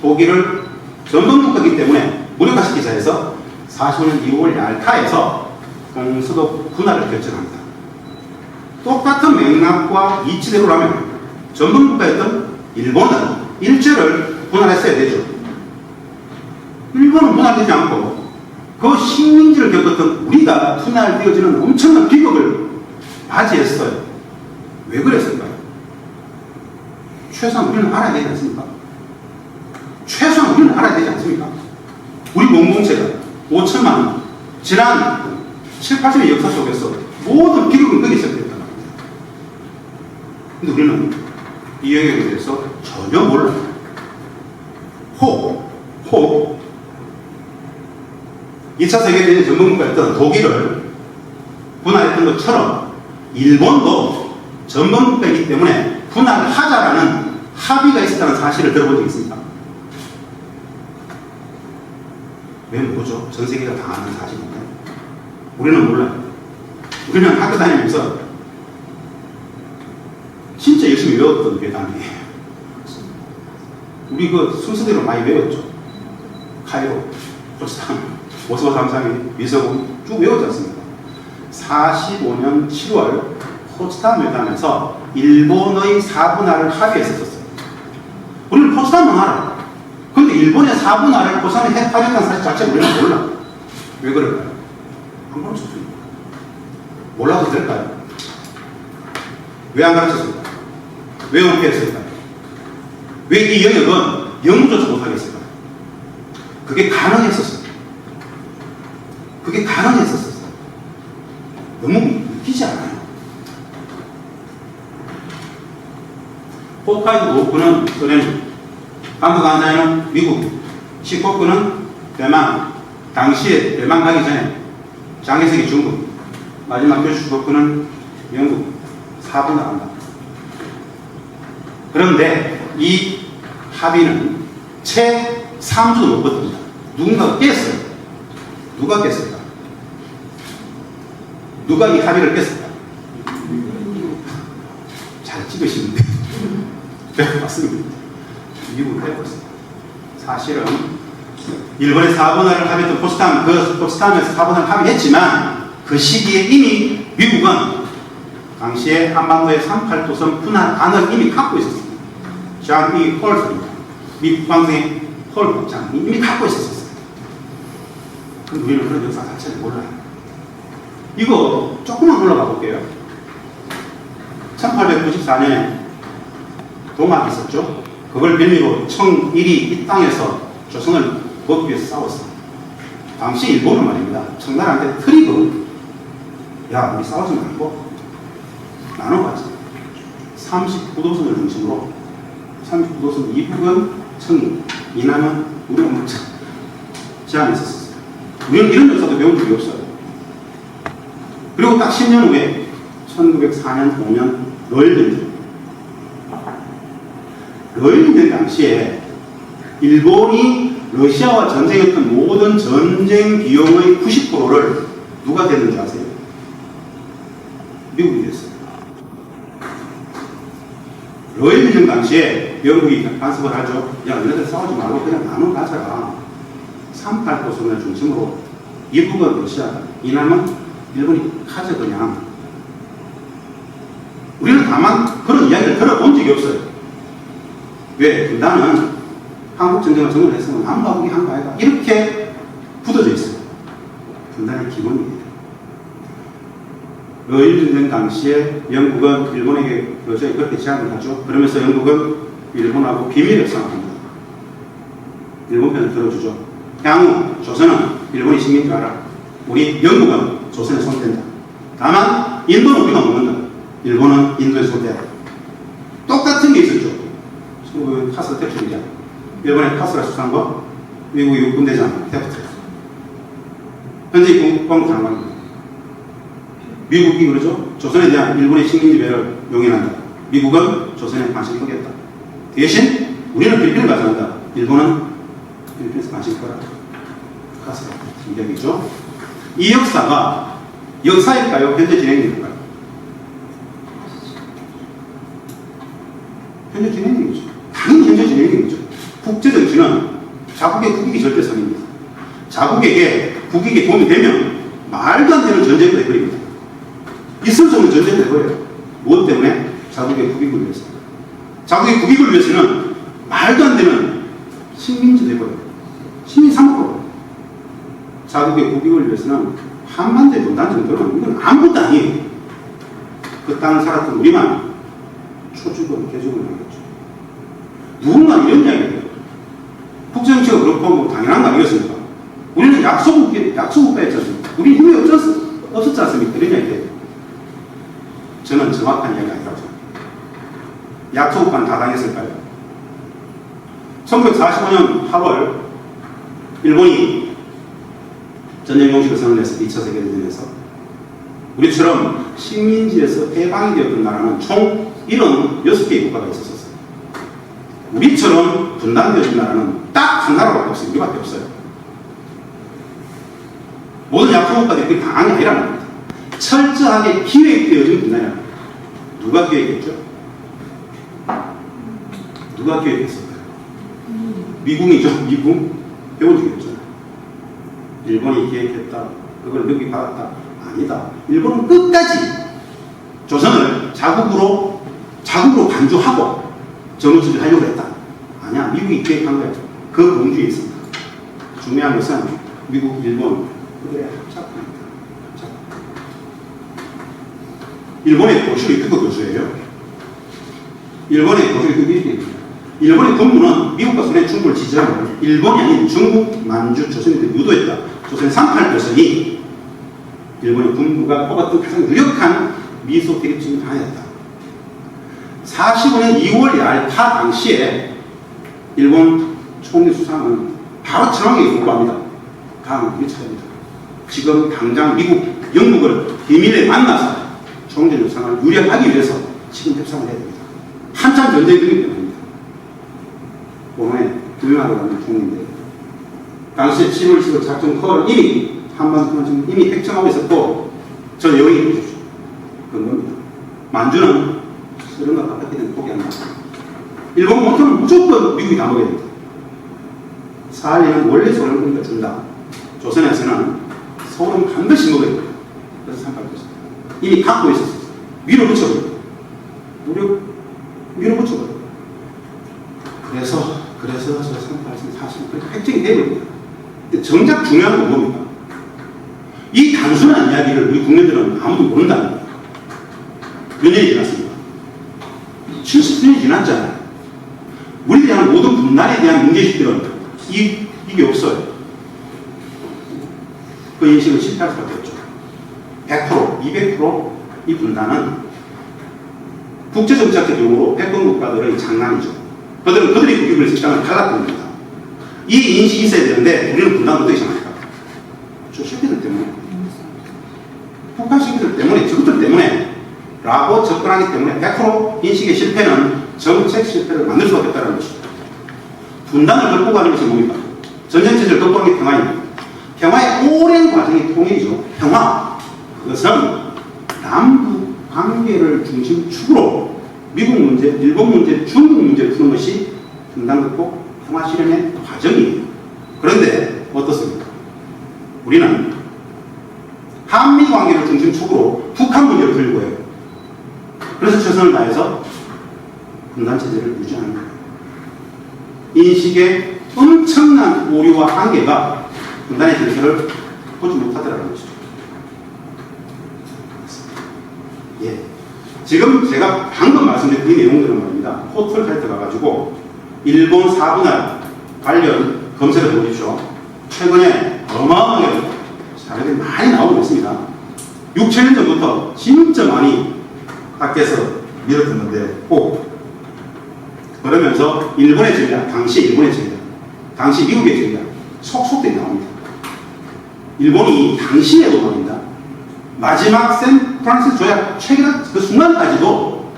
독일을 전범국가이기 때문에 무력화시키자 해서 45년 2월 얄타에서 동서독 분할을 결정합니다. 똑같은 맥락과 이치대로라면 전범국가였던 일본은 일제를 분할했어야 되죠. 일본은 분할되지 않고 그 식민지를 겪었던 우리가 분할되어지는 엄청난 비극을 맞이했어요. 왜 그랬을까요? 최소한 우리는 알아야 되지 않습니까? 최소한 우리는 알아야 되지 않습니까? 우리 공동체가 5천만 원, 지난 7, 80년 역사 속에서 모든 비극은 거기 시작됐단 말입니다. 근데 우리는 이 영역에 대해서 전혀 몰라요. 혹 2차 세계대전 전범국가였던 독일을 분할했던 것처럼 일본도 전범국가이기 때문에 분할하자라는 합의가 있었다는 사실을 들어본 적이 있습니까? 왜 모르죠? 전 세계가 다 아는 사실인데 우리는 몰라요. 우리는 학교 다니면서 진짜 열심히 외웠던 괴담이에요. 우리 그 순서대로 많이 외웠죠. 카이로, 포츠담, 모스크바 삼상이, 위서공 쭉 외웠지 않습니까? 45년 7월 포츠담 회담에서 일본의 4분할을 합의했었어요. 우리는 포츠담은 알아. 근데 일본의 4분할을 포츠담에 합의했다는 사실 자체를 우리는 몰라. 왜 그럴까요? 안 가르쳤습니다. 몰라도 될까요? 왜 안 가르쳤을까요? 왜 은폐했을까요? 왜 이 영역은 영구조차 못하겠을까요? 그게 가능했었어요. 그게 가능했었어요. 너무 웃기지 않아요? 홋카이도 도호쿠는 소련, 한국 간사에는 미국, 시코쿠는 대만, 당시에 대만 가기 전에 장개석이 중국, 마지막 교슈코쿠는 영국, 4분 나간다. 그런데 이 합의는 채 3주도 못 버팁니다. 누군가가 깼어요. 누가 깼을까? 누가 이 합의를 깼을까? 잘 찍으시는데. 네, 맞습니다. 미국을 해봤습니다. 사실은 일본의 4분할을 합의했던 포츠담, 그 포츠담에서 4분할을 합의했지만 그 시기에 이미 미국은 당시에 한반도의 38도선 분할안을 이미 갖고 있었습니다. 장 이 펄프입니다. 미국 방송의 펄프 장이 이미 갖고 있었어요. 그럼 우리는 그런 역사 자체를 몰라요. 이거 조금만 올라가 볼게요. 1894년에 동학이 있었죠. 그걸 빌미로 청일이 이 땅에서 조선을 먹기 위해서 싸웠어요. 당시 일본은 말입니다. 청나라한테 트리거, 야 우리 싸우지 말고 나눠가자. 39도선을 중심으로 39도선 이북은 청일, 이남은 우리가 먹자. 제안이 있었어요. 우리는 이런 역사도 배운 적이 없어요. 그리고 딱 10년 후에 1904년 5년 러일전쟁. 러일전쟁 당시에 일본이 러시아와 전쟁했던 모든 전쟁 비용의 90%를 누가 댔는지 아세요? 미국이 됐어요. 러일전쟁 당시에 영국이 간섭을 하죠. 야, 너네들 싸우지 말고 그냥 나눠 가져라. 38도선을 중심으로 이북은 러시아, 이남은 일본이 가져 그냥. 우리는 다만 그런 이야기를 들어본 적이 없어요. 왜? 분단은 한국 전쟁을 정리했으면 남과 북이 한 거 아이가? 이렇게 굳어져 있어요. 분단의 기본이에요. 러일전쟁 당시에 영국은 일본에게 그렇게 제안을 하죠. 그러면서 영국은 일본하고 비밀 협상을 합니다. 일본 편을 들어주죠. 향후 조선은 일본이 식민지 알아. 우리 영국은 조선에 손댄다. 다만 인도는 우리가 먹는다. 일본은 인도에 손대야. 똑같은 게 있었죠. 카스 텍스트이자 일본의 카스라 수상과 미국의 육군대장 테프트. 현재 국방부 장관입니다. 미국이 그러죠. 조선에 대한 일본의 식민지 배를 용인한다. 미국은 조선에 관심을 끄겠다. 대신 우리는 필리핀을 가져간다. 일본은 필리핀에서 관심을 끌어라. 카스라 이야기죠. 이 역사가 역사일까요? 현재 진행일까요? 현재 진행이죠. 당연히 현재 진행이죠. 국제정치는 자국의 국익이 절대선입니다. 자국에게 국익에 도움이 되면 말도 안 되는 전쟁도 해버립니다. 있을 수 없는 전쟁도 해버려요. 무엇 때문에? 자국의 국익을 위해서. 자국의 국익을 위해서는 말도 안 되는 식민지도 해버려요. 시민 삼고 자국의 국익을 위해서는 한반도의 분단 정도는 이건 아무것도 아니에요. 그 땅을 살았던 우리만 초죽은 개죽은 하겠죠. 누군가 이런 이야기를 해요. 국제정치가 그렇고 뭐 당연한 거 아니겠습니까? 우리는 약소국가였지 않습니까? 우리 힘이 없었지 않습니까? 이런 이야기 해요. 저는 정확한 이야기 아니라고 생각합니다. 약소국가는 다 당했을까요? 1945년 8월 일본이 전쟁 용식을 선언해서 2차 세계대전에서 우리처럼 식민지에서 해방이 되었던 나라는 총 76개의 국가가 있었어요. 우리처럼 분단되어진 나라는 딱 한 나라밖에 없어요. 우리밖에 없어요. 모든 약소국가들이 그게 당한 게 아니라는 겁니다. 철저하게 기획되어진 분단이라는 겁니다. 누가 기획했죠? 누가 기획했을까요? 미국이죠. 미국 배운 적이 없잖아요. 일본이 기획했다. 그걸 여기 받았다. 아니다. 일본은 끝까지 조선을 자국으로 간주하고 정치를 하려고 했다. 아니야. 미국이 기획한 거예요. 그 공주에 있습니다. 중요한 것은 미국, 일본 그들의 합작입니다. 일본의 고시로 이끄고 교수예요. 일본의 고시로 이끄고 일본의 군부는 미국과 소련의 충돌을 지지하고 일본이 아닌 중국, 만주, 조선이 유도했다. 조선 38조선이 일본의 군부가 뽑았던 가장 유력한 미소 대립 중에 하나였다. 45년 2월 얄타 당시에 일본 총리 수상은 바로 전황에 보고합니다. 다음 우리 차례입니다. 지금 당장 미국, 영국을 비밀에 만나서 총리 수상을 유력하기 위해서 지금 협상을 해야 됩니다. 한참 전쟁 중이기 때문입니다. 오늘 두명하고 가는 총리인데 당시 7월 10일 작전 커를 이미 한반도는 지금 이미 획정하고 있었고 저 여기 보십시오. 그런 겁니다. 만주는 서른과 가깝게 되면 포기한다. 일본 본토는 무조건 미국이 다 먹어야 됩니다. 사할리는 원래 서울을 우리가 준다. 조선에서는 서울은 반드시 먹어야 됩니다. 그래서 상관없습니다. 이미 갖고 있었어요. 위로 붙여버려요. 위로 붙여버려요. 그래서 저 38선 사실 획정이 되어버립니다. 근데 정작 중요한 건 뭡니까? 이 단순한 이야기를 우리 국민들은 아무도 모른다는 거예요. 몇 년이 지났습니까? 70년이 지났잖아요. 우리에 대한 모든 분단에 대한 문제식들은 이게 없어요. 그 인식은 실패할 수밖에 없죠. 100%, 200%이 분단은 국제정치학적 용어로 패권 국가들의 장난이죠. 그들이 국익을 실장을 탈락합니다. 이 인식이 있어야 되는데 우리는 분단을 어떻게 생각할까? 저 새끼들 때문에, 북한 새끼들 때문에, 저것들 때문에 라고 접근하기 때문에 100% 인식의 실패는 정책 실패를 만들 수밖에 없다는 것입니다. 분단을 극복하는 것이 뭡니까? 전쟁체제를 극복하는 게 평화입니다. 평화의 오랜 과정이 통일이죠. 평화. 그것은 남북 관계를 중심축으로 미국 문제, 일본 문제, 중국 문제를 푸는 것이 분단 극복 평화 실현의 과정이에요. 그런데 어떻습니까? 우리는 한미 관계를 중심축으로 북한 문제를 풀려고 해요. 그래서 최선을 다해서 분단 체제를 유지하는 거예요. 인식의 엄청난 오류와 한계가 분단의 질서를 보지 못하더라는 것이죠. 예. 지금 제가 방금 말씀드린 이 내용들은 말입니다. 포털 사이트 가가지고 일본 사분할 관련 검색을 해보십시오. 최근에 어마어마하게 자료들이 많이 나오고 있습니다. 6, 7년 전부터 진짜 많이 밖에서 밀어듣는데 그러면서 일본의 전략, 당시 일본의 전략, 당시 미국의 전략 속속들이 나옵니다. 일본이 당시에도 말입니다. 마지막 샌프란시스코 조약 체결한 그 순간까지도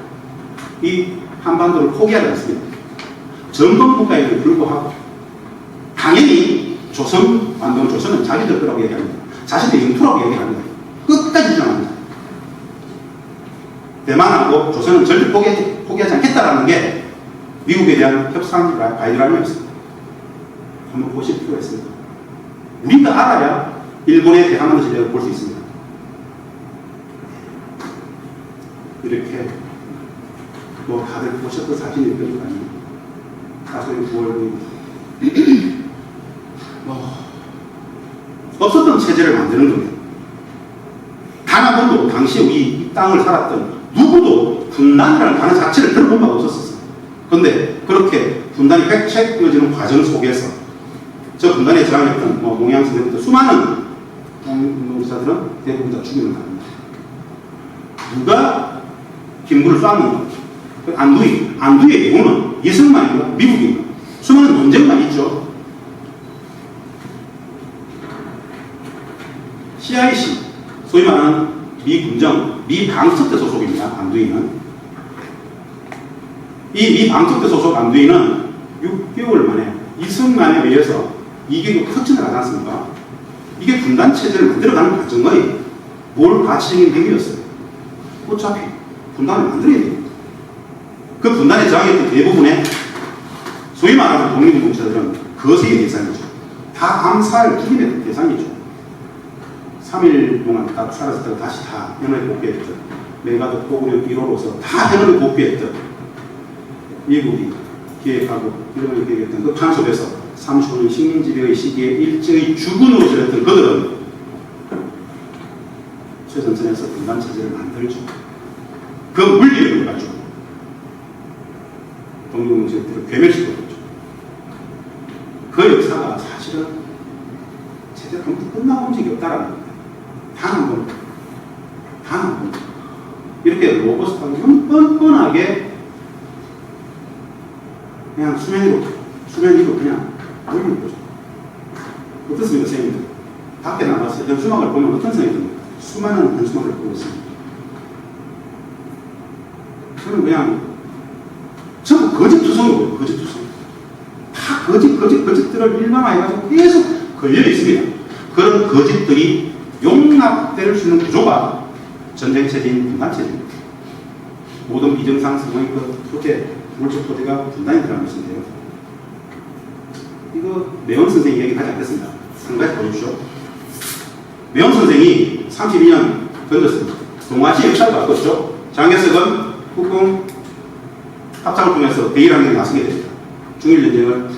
이 한반도를 포기하지 않습니다. 전범 국가에도 불구하고 당연히 조선은 자기들 거라고 얘기합니다. 자신의 영토라고 얘기합니다. 끝까지 주장합니다. 대만하고 조선은 절대 포기하지 않겠다라는 게 미국에 대한 협상 가이드라인이었습니다. 한번 보실 필요가 있습니다. 우리가 알아야 일본의 대한민국 전략을 볼 수 있습니다. 이렇게 뭐 다들 보셨던 사진이 있던 거 아니에요? 사소의 9월 없었던 체제를 만드는 겁니다. 단 한 번도 당시 이 땅을 살았던 누구도 분단이라는 단어 자체를 들어본 바가 없었어요. 그런데 그렇게 분단이 획책되어지는 과정 속에서 저 분단에 저항했던 몽양선생부터 수많은 운동자들은 대부분 다 죽임을 당합니다. 누가 김구를 쐈는가? 안두의 경우는 이승만인가? 미국인가? 수많은 논쟁만 있죠. CIC, 소위 말하는 미군정, 미방석대 소속입니다. 안두이는. 이 미방석대 소속 안두이는 6개월 만에 이승만에 의해서 이계국 특진을 하지 않습니까? 이게 분단체제를 만들어가는 과정의 뭘 가치적인 행위였어요. 어차피 분단을 만들어야 됩니다. 그 분단에 저항했던 대부분의 소위 말하는 독립운동자들은 거세의 대상이죠. 다 암살, 죽임의 대상이죠. 3일 동안 딱 살았을 때 다시 다 현업에 복귀했죠. 메가드 포구류 1호로서 다 현업에 복귀했죠. 미국이 기획하고 일본이 기획했던 그 판속에서 35년 식민지배의 시기에 일제의 주군으로 전했던 그들은 최선선에서 분단체제를 만들죠. 그 물리력을 가지고 독립운동자들을 괴멸시켰죠. 그 따라합니다. 단 한 번. 단 한 번. 이렇게 로봇하고 뻔뻔하게 그냥 수면 위로 그냥 올리는 거죠. 어떻습니까, 선생님들? 밖에 나가서 현수막을 보면 어떤 생각이 듭니까? 수많은 현수막을 보고 있습니다. 저는 그냥 전부 거짓투성이고요, 거짓투성. 다 거짓들을 일반화해가지고 계속 걸려 있습니다. 그런 거짓들이 용납될 수 있는 구조가 전쟁체제인 분단체제입니다. 모든 비정상 상황이 그렇게 물적 토대가 분단이 들어간 것인데요. 이거 매원 선생님 얘기 하지 않겠습니다. 한 가지 보십시오. 매원 선생이 32년 던졌습니다. 동아시 역사를 바꿨죠. 장개석은 국궁 합작을 통해서 대일항에 나서게 됩니다. 중일전쟁을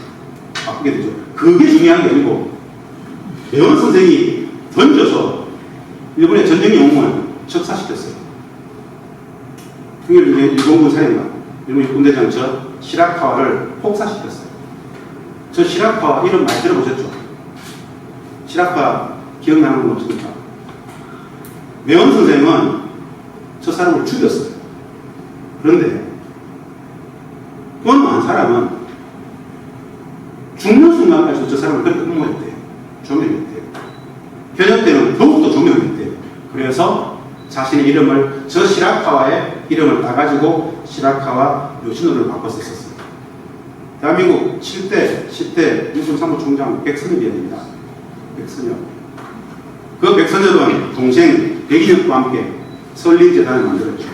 바꾸게 되죠. 그게 중요한 게 아니고 매원 선생이 던져서 일본의 전쟁 영웅을 척사시켰어요. 중일전쟁 일본군 사령관, 일본 육군대장 저 시라카와를 폭사시켰어요. 저 시라카와 이름 많이 들어보셨죠? 시라카 기억나는 건 없습니까? 매원 선생은 저 사람을 죽였어요. 그런데 원한 사람은 죽는 순간까지 저 사람을 그렇게 흠모했대요. 조명했대요. 현역 때는 더욱더 조명했대요. 그래서 자신의 이름을 저 시라카와의 이름을 따가지고 시라카와 요시노를 바꿨었어요. 대한민국 7대, 10대 육군참모총장 백선엽이었습니다. 백선엽. 그 백선엽은 동생 백인혁과 함께 설린재단을 만들었죠.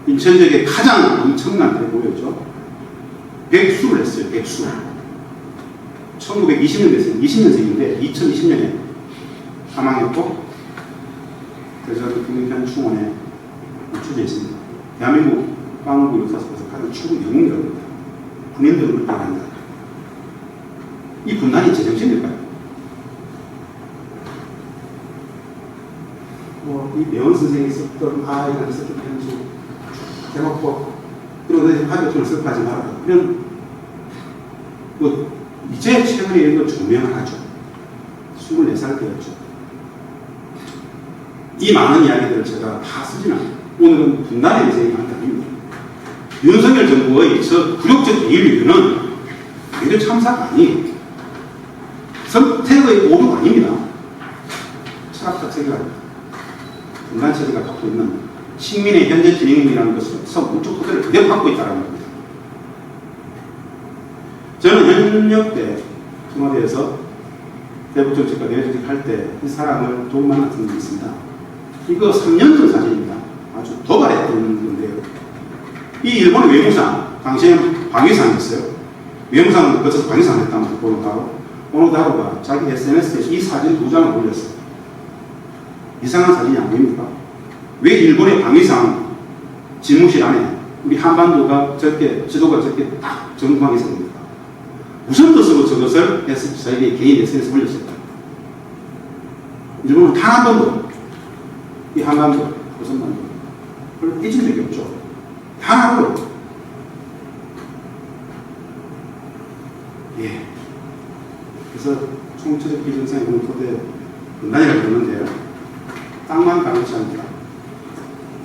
인천 지역에 가장 엄청난 대보였죠. 백수를 했어요. 백수. 1920년대생, 20년생인데 2020년에 사망했고 그래서 국민편 충원에 추재했습니다. 대한민국 광부 역사 속에서 가장 최고 영웅이라고 합니다. 군인들은 그렇게 합니다. 이 분단이 제정신일까요? 이 매원 선생이 썼던 아이가 썼던 편지 대목법 이런 것에 하교통을 습하지 말아라. 이런 이제 최근에 이런 거 조명을 하죠. 24살 때였죠. 이 많은 이야기들을 제가 다 쓰진 않아요. 오늘은 분단의 인생이 많다입니다. 윤석열 정부의 저 굴욕적 대의류는 오히려 참사가 아니에요. 선택의 오류가 아닙니다. 철학적 세계가 분단 체제가 갖고 있는 식민의 현재 진행이라는 것으로서 물적 토대를 그대로 갖고 있다는 겁니다. 저는 현역 때 청와대에서 대북정책과 내외정책 할 때 이 사람을 두 번 만났던 적이 있습니다. 이거 3년 전 사진입니다. 아주 도발했던 건데요. 이 일본의 외무상, 당시엔 방위상이었어요. 외무상을 거쳐서 방위상을 했다면서 오노다로가 자기 SNS에 이 사진 2장을 올렸어요. 이상한 사진이 안 보입니까? 왜 일본의 방위상 집무실 안에 우리 한반도가 저렇게 지도가 저렇게 딱 정중하게 있습니까? 무슨 뜻으로 저것을 자기의 개인 SNS에 올렸을까? 일본은 단 한 번도 이 한반도, 조선반도 그걸 잊은 적이 없죠. 단 한 번도. 예. 그래서 총체적 비정상의 공토대 분단이라고 그러는데요. 땅만 가능치 않다.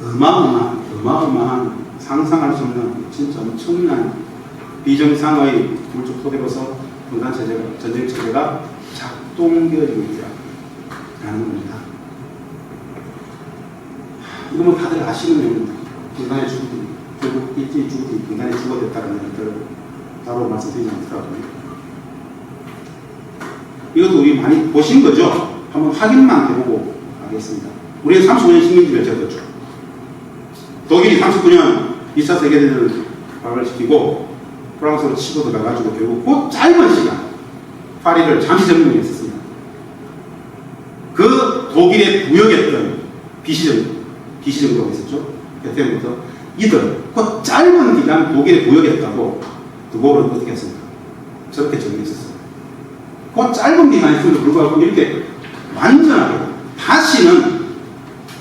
어마어마한 상상할 수 없는 진짜 엄청난 비정상의 물적 토대로서 분단체제가, 전쟁체제가 작동되어지고 있다라는 겁니다. 이거 뭐 다들 아시는 내용입니다. 분단의 죽음이, 결국 일제히 죽음이 분단의 주가 됐다는 것들을 따로 말씀드리지 않더라고요. 이것도 우리 많이 보신 거죠? 한번 확인만 해보고 하겠습니다. 우리가 35년 식민지를 제쳤죠. 독일이 39년 2차 세계대전을 발발시키고 프랑스로 치고 들어가가지고 결국 그 짧은 시간 파리를 잠시 점령했었습니다. 그 독일에 부역했던 비시정부가 있었죠. 그때부터 이들 그 짧은 기간 독일에 부역했다고 드골은 어떻게 했습니까? 저렇게 정리했었어요. 그 짧은 기간에서도 불구하고 이렇게 완전하게 다시는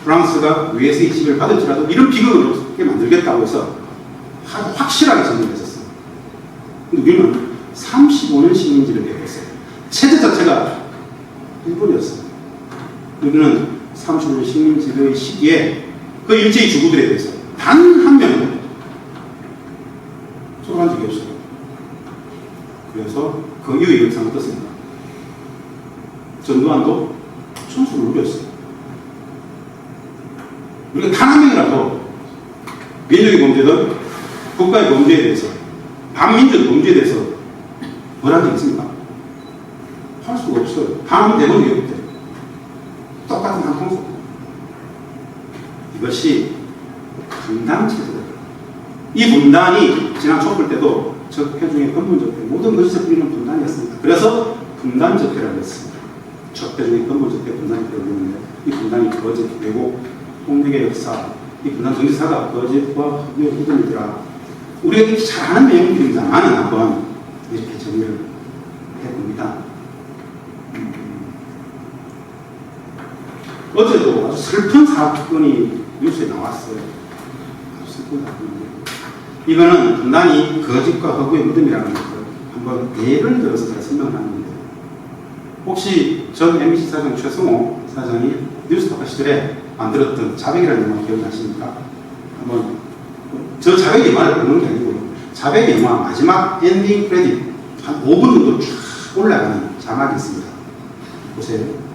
프랑스가 US의 지배를 받을지라도 이런 비극을 없게 만들겠다고 해서 확실하게 정리했었어요. 근데 우리는 35년 식민지를 배웠어요. 체제 자체가 일본이었어요. 우리는 35년 식민지의 시기에 그 일제히 주구들에 대해서 단 한 명은 쏘간 적이 없어요. 그래서 그 이후의 역사는 어떻습니까? 전두환도 천수를 누렸어요. 우리가 단 한 명이라도 민족의 범죄든 국가의 범죄에 대해서 반민족 범죄에 대해서 뭐라는 게 있습니까? 할 수가 없어요. 한 대본 적이 없대. 똑같은 한 통수. 이것이 분단체제다. 이 분단이 지난 촛불 때도 적폐 중에 근본적폐 모든 것에서 뿌리는 분단이었습니다. 그래서 분단적폐라고 했습니다. 적폐 중에 근본적폐 분단적폐라고 했는데 이 분단이 거짓, 왜곡, 폭력의 역사, 이 분단 정치사가 거짓과 폭력의 이름이더라. 우리가 이렇게 잘 아는 내용들입니다만은 한번 이렇게 정리를 해봅니다. 어제도 아주 슬픈 사건이 뉴스에 나왔어요. 아주 슬픈 사건인데 이거는 분단이 거짓과 허구의 무덤이라는 것을 한번 예를 들어서 제가 설명을 하는데 혹시 전 MBC 사장 최승호 사장이 뉴스타파 시절에 만들었던 자백이라는 영화 기억나십니까? 한번 저 자백 영화를 보는 게 아니고 자백 영화 마지막 엔딩 크레딧 한 5분 정도 쫙 올라가는 자막이 있습니다. 보세요.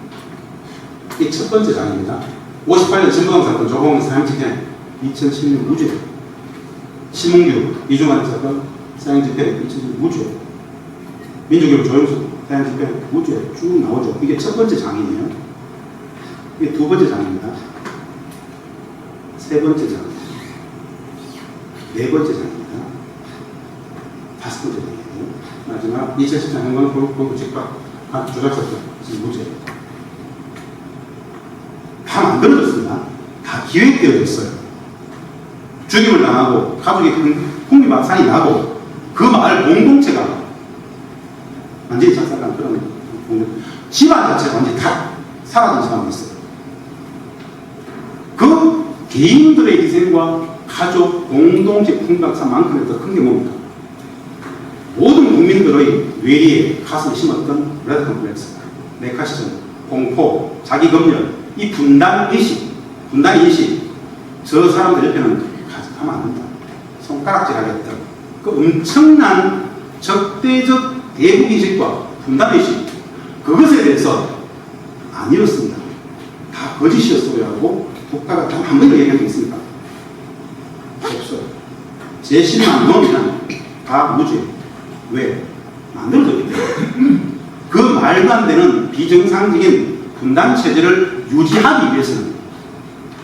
이게 첫 번째 장입니다. 58년 진도강 사건 조공 사형집행 2016 무죄. 심은규 이중환 사건 사형집행 2016 무죄. 민주교육 조영수 사형집행 무죄 쭉 나오죠. 이게 첫 번째 장이에요. 이게 두 번째 장입니다. 세 번째 장, 네 번째 장입니다. 다섯 번째 장이에요. 마지막 2014 행정보고 직박 조작사건 무죄. 다 만들어졌습니다. 다 기획되어졌어요. 죽임을 당하고 가족이 풍비박산이 나고 그 마을 공동체가 완전히 작살난 그런 집안 자체가 완전히 다 사라진 상황이 있어요. 그 개인들의 희생과 가족 공동체 풍박산만큼의 더 큰 게 뭡니까? 모든 국민들의 뇌리에 가슴에 심었던 레드 컴플렉스, 메카시즘, 공포, 자기검열, 이 분단의식, 저 사람들 옆에는 가면 안 된다. 손가락질 하겠다. 그 엄청난 적대적 대국의식과 분단의식, 그것에 대해서 안 이렇습니다. 다 거짓이었어야 하고, 국가가 단 한 번이라도 얘기한 게 있습니까? 없어요. 제10만 넘으면 다 무죄. 왜? 만들어졌기 때문에. 그 말도 안 되는 비정상적인 분단체제를 유지하기 위해서는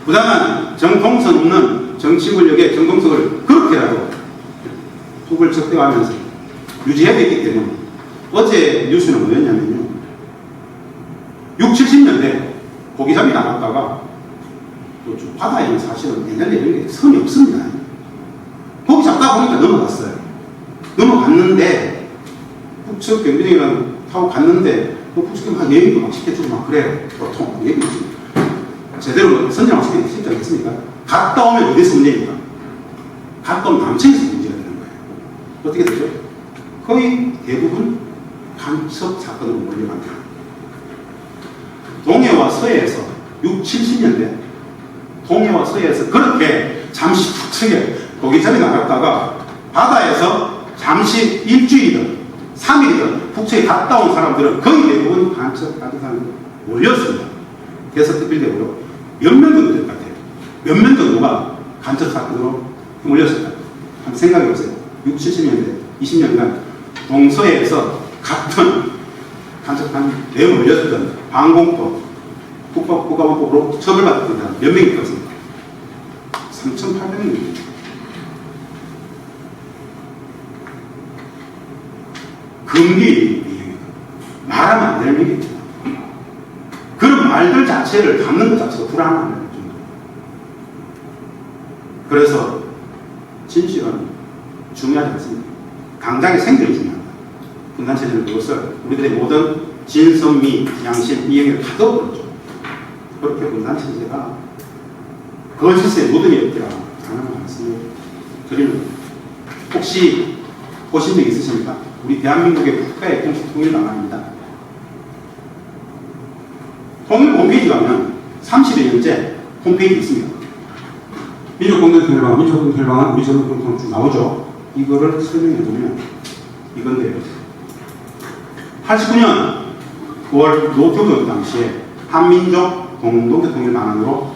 부당한 정통성 없는 정치 권력의 정통성을 그렇게라도 북을 적대화하면서 유지해야 되기 때문에 어제 뉴스는 뭐였냐면요. 60, 70년대 고기잡이 나갔다가 또 바다에는 사실은 옛날에 이런 게 선이 없습니다. 고기 잡다 보니까 넘어갔어요. 넘어갔는데 북측 경비정이랑 타고 갔는데 북측 한 예비도 막 시켜주고 막 그래요. 보통 예비 제대로 선진하고 시키지 않겠습니까? 갔다 오면 어디서 문제입니까? 갔다 오면 남청에서 문제가 되는 거예요. 어떻게 되죠? 거의 대부분 간첩 사건으로 몰려갑니다. 동해와 서해에서 6, 70년대 동해와 서해에서 그렇게 잠시 북측에 고기잡이 나갔다가 바다에서 잠시 일주일이든 3일이든 북측에 갔다 온 사람들은 거의 대부분 간첩 같은 사람들 몰렸습니다. 그래서 특별대우로 몇 명 정도 될 것 같아요. 몇 명 정도가 간첩 사건으로 몰렸을까? 한번 생각해 보세요. 6, 70년대, 20년간 동서해에서 같은 간첩한 내용을 몰렸던 방공법, 국가법으로 처벌받았던 사람 몇 명이 있었습니까? 3,800명입니다. 금기 말하면 안 되는 얘기죠. 그런 말들 자체를 담는 것 자체가 불안한 정도. 그래서 진실은 중요하지 않습니다. 강장의 생존이 중요합니다. 분단체제는 그것을 우리들의 모든 진선미, 양심, 이행을 다 넣어버렸죠. 그렇게 분단체제가 거짓의 무덤이었더라 하는 말씀을 드립니다. 혹시 보신 적 있으십니까? 우리 대한민국의 국가의 공식 통일방안입니다. 통일 홈페이지 가면 30여 년째 홈페이지 있습니다. 민족공동통일방은 우리 전국공통 쭉 나오죠. 이거를 설명해 보면 이건데요. 89년 9월 노태우 당시에 한민족 공동통일 방안으로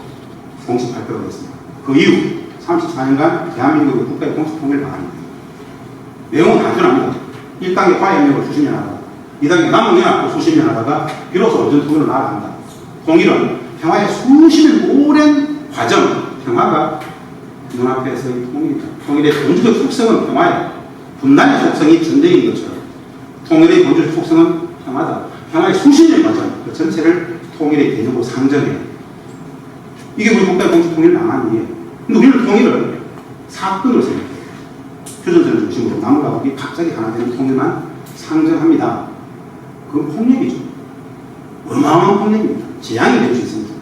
공식 발표가 됐습니다. 그 이후 34년간 대한민국의 국가의 공식 통일 방안입니다. 내용은 단순합니다. 1단계 화해협력을 수십 년 하다가 2단계 남북연합도 수십 년 하다가 비로소 원전 통일로 나아간다. 통일은 평화의 수십 년 오랜 과정, 평화가 눈앞에서의 통일이다. 통일의 본질적 속성은 평화야. 분단의 속성이 전쟁인 것처럼 통일의 본질적 속성은 평화다. 평화의 수십 년 과정, 그 전체를 통일의 개념으로 상정해요. 이게 우리 국가의 공식 통일 방안이에요. 근데 우리는 통일을 사건으로 생각해요. 휴전선을 중심으로 남과 북이 갑자기 하나 되는 통일만 상정합니다. 그건 폭력이죠. 어마어마한 폭력입니다. 재앙이 될 수 있습니다.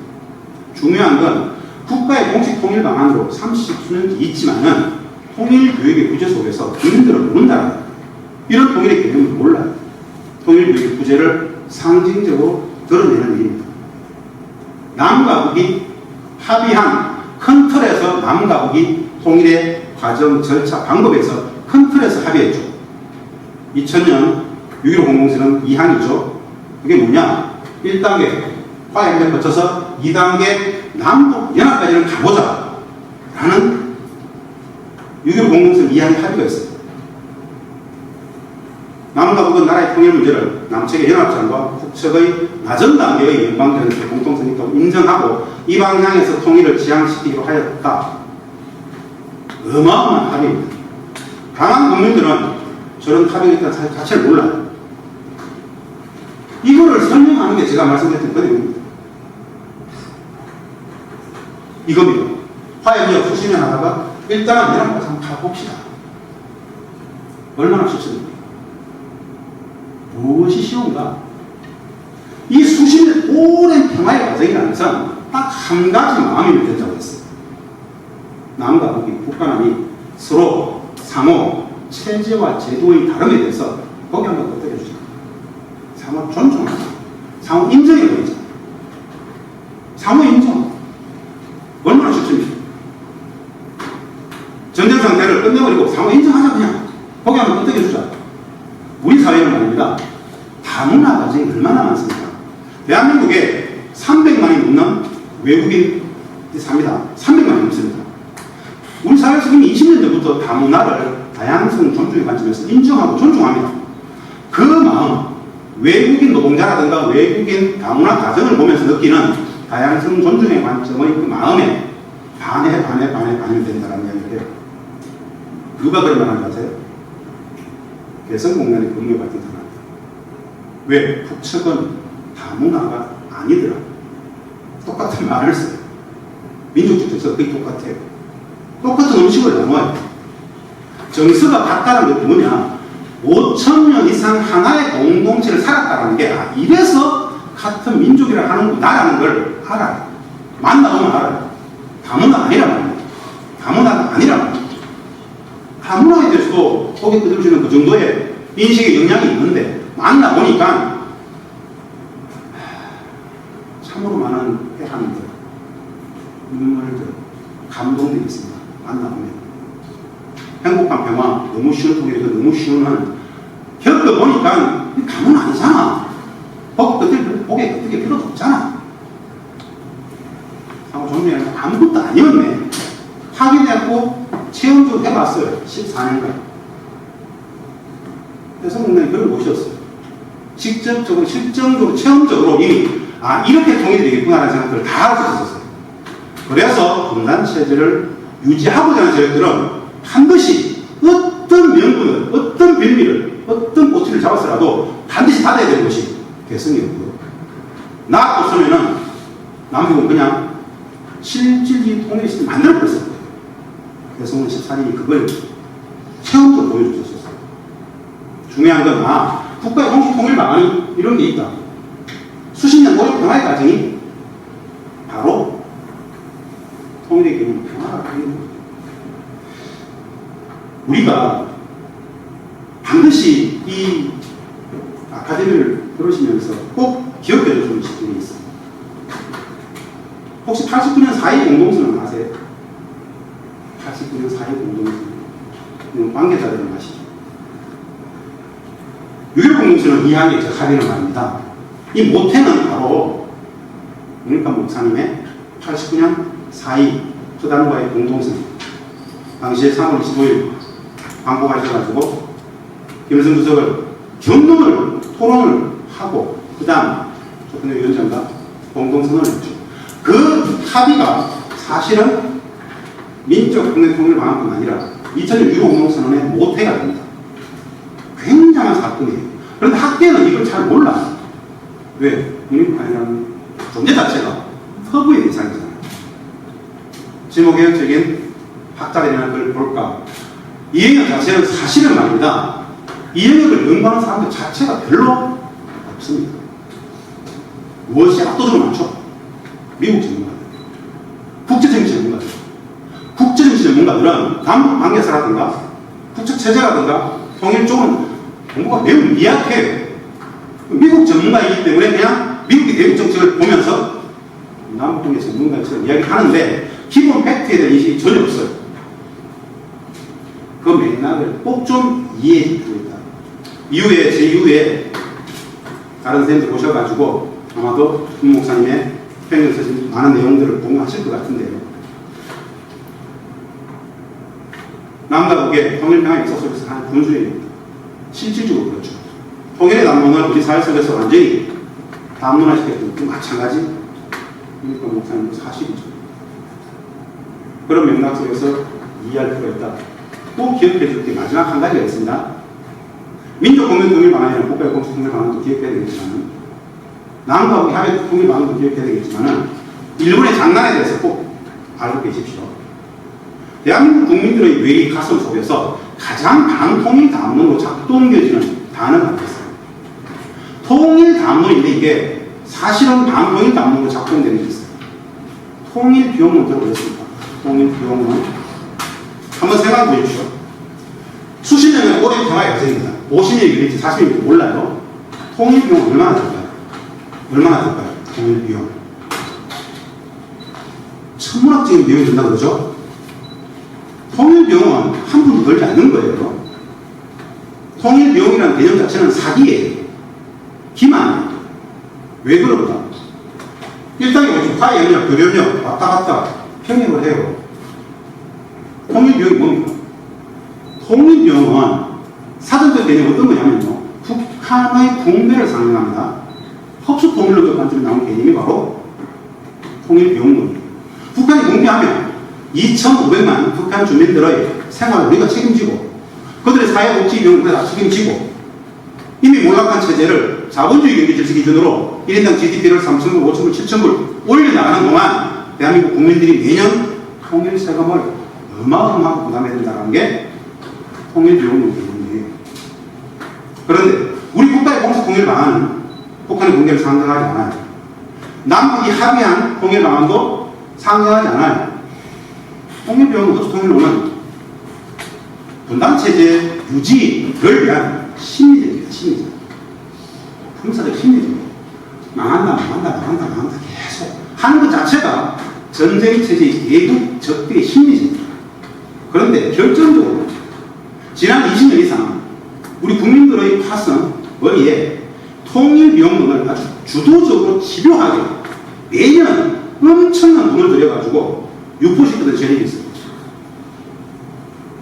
중요한 건 국가의 공식 통일 방안으로 30수년째 있지만은 통일 교육의 부재 속에서 국민들은 모른다. 이런 통일의 개념을 몰라요. 통일 교육의 부재를 상징적으로 드러내는 일입니다. 남과 북이 합의한 큰 틀에서 남과 북이 통일의 과정, 절차, 방법에서 큰 틀에서 합의했죠. 2000년 6.15 공동선언 2항이죠. 그게 뭐냐? 1단계 화해를 거쳐서 2단계 남북 연합까지는 가보자 라는 6.15 공동선언 2항의 합의가 있어요. 남과 북은 나라의 통일 문제를 남측의 연합장과 북측의 낮은 단계의 연방전에서 공통성립도 인정하고 이 방향에서 통일을 지향시키기로 하였다. 어마어마한 합의입니다. 강한 국민들은 저런 합의에 대한 자체를 몰라요. 이거를 설명하는 게 제가 말씀드렸던 그 내용입니다. 이겁니다. 화해협력 수십 년 하다가 일단은 연합까지 한번 가봅시다. 얼마나 쉽습니까? 무엇이 쉬운가? 이 수십 년 오랜 평화의 과정이라는 것은 딱 한 가지 마음이면 된다고 했어요. 남과 북이, 북한이 서로 상호 체제와 제도의 다름에 대해서 거기 한번 어떻게 해주자. 상호 존중하자. 상호 인정해버리자. 상호 인정. 얼마나 쉽습니까? 전쟁 상태를 끝내버리고 상호 인정하자 그냥. 거기 한번 어떻게 해주자. 우리 사회는 말입니다. 다문화 과정이 얼마나 많습니까? 대한민국에 300만이 넘는 외국인이 삽니다. 300만이 넘습니다. 우리 사회에서 이미 20년 전부터 다문화를 다양성 존중의 관점에서 인정하고 존중합니다. 그 마음, 외국인 노동자라든가 외국인 다문화 가정을 보면서 느끼는 다양성 존중의 관점의 그 마음에 반하면 된다는 이야기를 해요. 누가 그런 말 하는지 아세요? 개성공단의 근무 같은 사람. 왜? 북측은 다문화가 아니더라. 똑같은 말을 써요. 민족주의에서 그게 똑같아요. 똑같은 음식을 나눠요. 정서가 같다는 게 뭐냐? 5,000년 이상 하나의 공동체를 살았다는 게 이래서 같은 민족이라 하는구나라는 걸 알아요. 만나보면 알아요. 다문화가 아니란 말이에요. 다문화가 아니란 말이에요. 다문화에 대해서도 고개 끄덕이는 그 정도의 인식의 영향이 있는데 만나보니까 참으로 많은 회한들, 눈물들, 감동들이 있습니다. 만나보면 행복한 평화, 너무 쉬운 통일이 너무 쉬운 한 겪어보니까 다문화 아니잖아. 보게 끄덕일 필요도 없잖아. 상호 존중에는 아무것도 아니었네. 확인했고 체험적으로 해봤어요. 14년간. 대성공단이 그걸 모셨어요. 직접적으로, 실정적으로, 체험적으로 이미 이렇게 통일이 되겠구나라는 생각들을 다 하고 있었어요. 그래서 분단체제를 유지하고자 하는 세력들은 반드시 어떤 명분을, 어떤 빌미를, 어떤 꼬치를 잡았더라도 반드시 받아야 되는 것이 개성이었고요. 나 없으면은 남북은 그냥 실질적인 통일 시스템을 만들어버렸을 거예요. 개성은 14년이 그걸 체험적으로 보여주셨어요. 중요한 건 국가의 공식 통일 방안이 이런 게 있다. 수십 년 오랜 평화의 과정이 바로 통일의 개념 평화가 되는 거예요. 우리가 반드시 이 아카데미를 들으시면서 꼭 기억해 주시는 시점이 있습니다. 89년 4.2 공동선언 아세요? 89년 4.2 공동선언. 이건 관계자들은 아시죠? 6.1 공동선언 2항의 합의는 말입니다. 이 모태는 바로 윤익환 목사님의 89년 4.2 수단과의 공동선언. 당시에 3월 25일 광고하셔가지고 김일성 주석을 견론을 토론을 하고 그 다음 조건의 위원장과 공동선언을 했죠. 그 합의가 사실은 민족 국내 통일 방안뿐 아니라 2000년 6.15 공동선언의 모태가 됩니다. 굉장한 사건이에요. 그런데 학계는 이걸 잘 몰라요. 왜? 윤익환이라는 존재 자체가 허브의 대상이잖아요. 지목개혁적인 학자들이나 그걸 볼까? 이 영역 자체는 사실은 말입니다. 이 영역을 연구하는 사람들 자체가 별로 없습니다. 무엇이 압도적으로 많죠? 미국 전문가들, 국제정치 전문가들. 국제정치 전문가들은 남북 관계사라든가 국책체제라든가 통일 쪽은 공부가 매우 미약해요. 미국 전문가이기 때문에 그냥 미국의 대북 정책을 보면서 남북 관계 전문가처럼 이야기하는데 기본 팩트에 대한 인식이 전혀 없어요. 그 맥락을 꼭 좀 이해해 줍니다. 이후에 제 이후에 다른 선생님들 오셔가지고 아마도 김 목사님의 평균 쓰신 많은 내용들을 공유하실 것 같은데요. 남과 북의 통일평화 역사 속에서 하는 군주행입니다. 실질적으로 그렇죠. 통일의 담론을 우리 사회 속에서 완전히 담론화시켰던 그 마찬가지 김일권 목사님도 사실이죠. 그런 맥락 속에서 이해할 필요가 있다. 또 기억해 줄 게 마지막 한 가지가 있습니다. 민족 공동 통일 방안이나 국가의 공식 통일 방안도 기억해야 되겠지만, 남과 북의 합의 통일 방안도 기억해야 되겠지만, 일본의 장난에 대해서 꼭 알고 계십시오. 대한민국 국민들의 뇌의 가슴 속에서 가장 반통일 담론으로 작동되어지는 단어가 있어요. 통일 담론인데 이게 사실은 반통일 담론으로 작동되는 게 있어요. 통일 비용론 들어보셨습니까? 통일 비용론. 한번 생각해 보십시오. 수십 년의 오랜 평화의 과정입니다. 50년이 걸릴지 40년이 걸릴지 몰라요. 통일 비용 얼마나 들까요? 얼마나 들까요? 통일 비용. 천문학적인 비용이 든다고 그러죠? 통일 비용은 한 푼도 들지 않는 거예요. 통일 비용이라는 개념 자체는 사기예요. 기만이에요. 왜 그런가? 일당이 뭐죠? 화해협력, 교류협력 왔다 갔다 평행을 해요. 통일 비용이 뭡니까? 통일 비용은 사전적 개념이 어떤 거냐면요. 북한의 붕괴를 상징합니다. 흡수 통일로 관점에 나온 개념이 바로 통일 비용론이에요. 북한이 붕괴하면 2,500만 북한 주민들의 생활을 우리가 책임지고 그들의 사회복지 비용을 다 책임지고 이미 몰락한 체제를 자본주의 경제 질서 기준으로 1인당 GDP를 3,000불, 5,000불, 7,000불 올려나가는 동안 대한민국 국민들이 매년 통일 세금을 어마어마하게 부담해야 된다는 게 통일 비용론 기준이에요. 그런데 우리 국가의 공식 통일 방안은 북한의 붕괴를 상정하지 않아요. 남북이 합의한 통일 방안도 상정하지 않아요. 통일 비용은 흡수 통일론은 분단체제 유지를 위한 심리적입니다. 심리적. 군사적 심리적. 망한다 계속 하는 것 자체가 전쟁 체제의 예국 적대의 심리적입니다. 그런데 결정적으로 지난 20년 이상 우리 국민들의 파선 머리에 통일 비용론을 아주 주도적으로 집요하게 매년 엄청난 돈을 들여가지고 유포시키던 전력이 있습니다.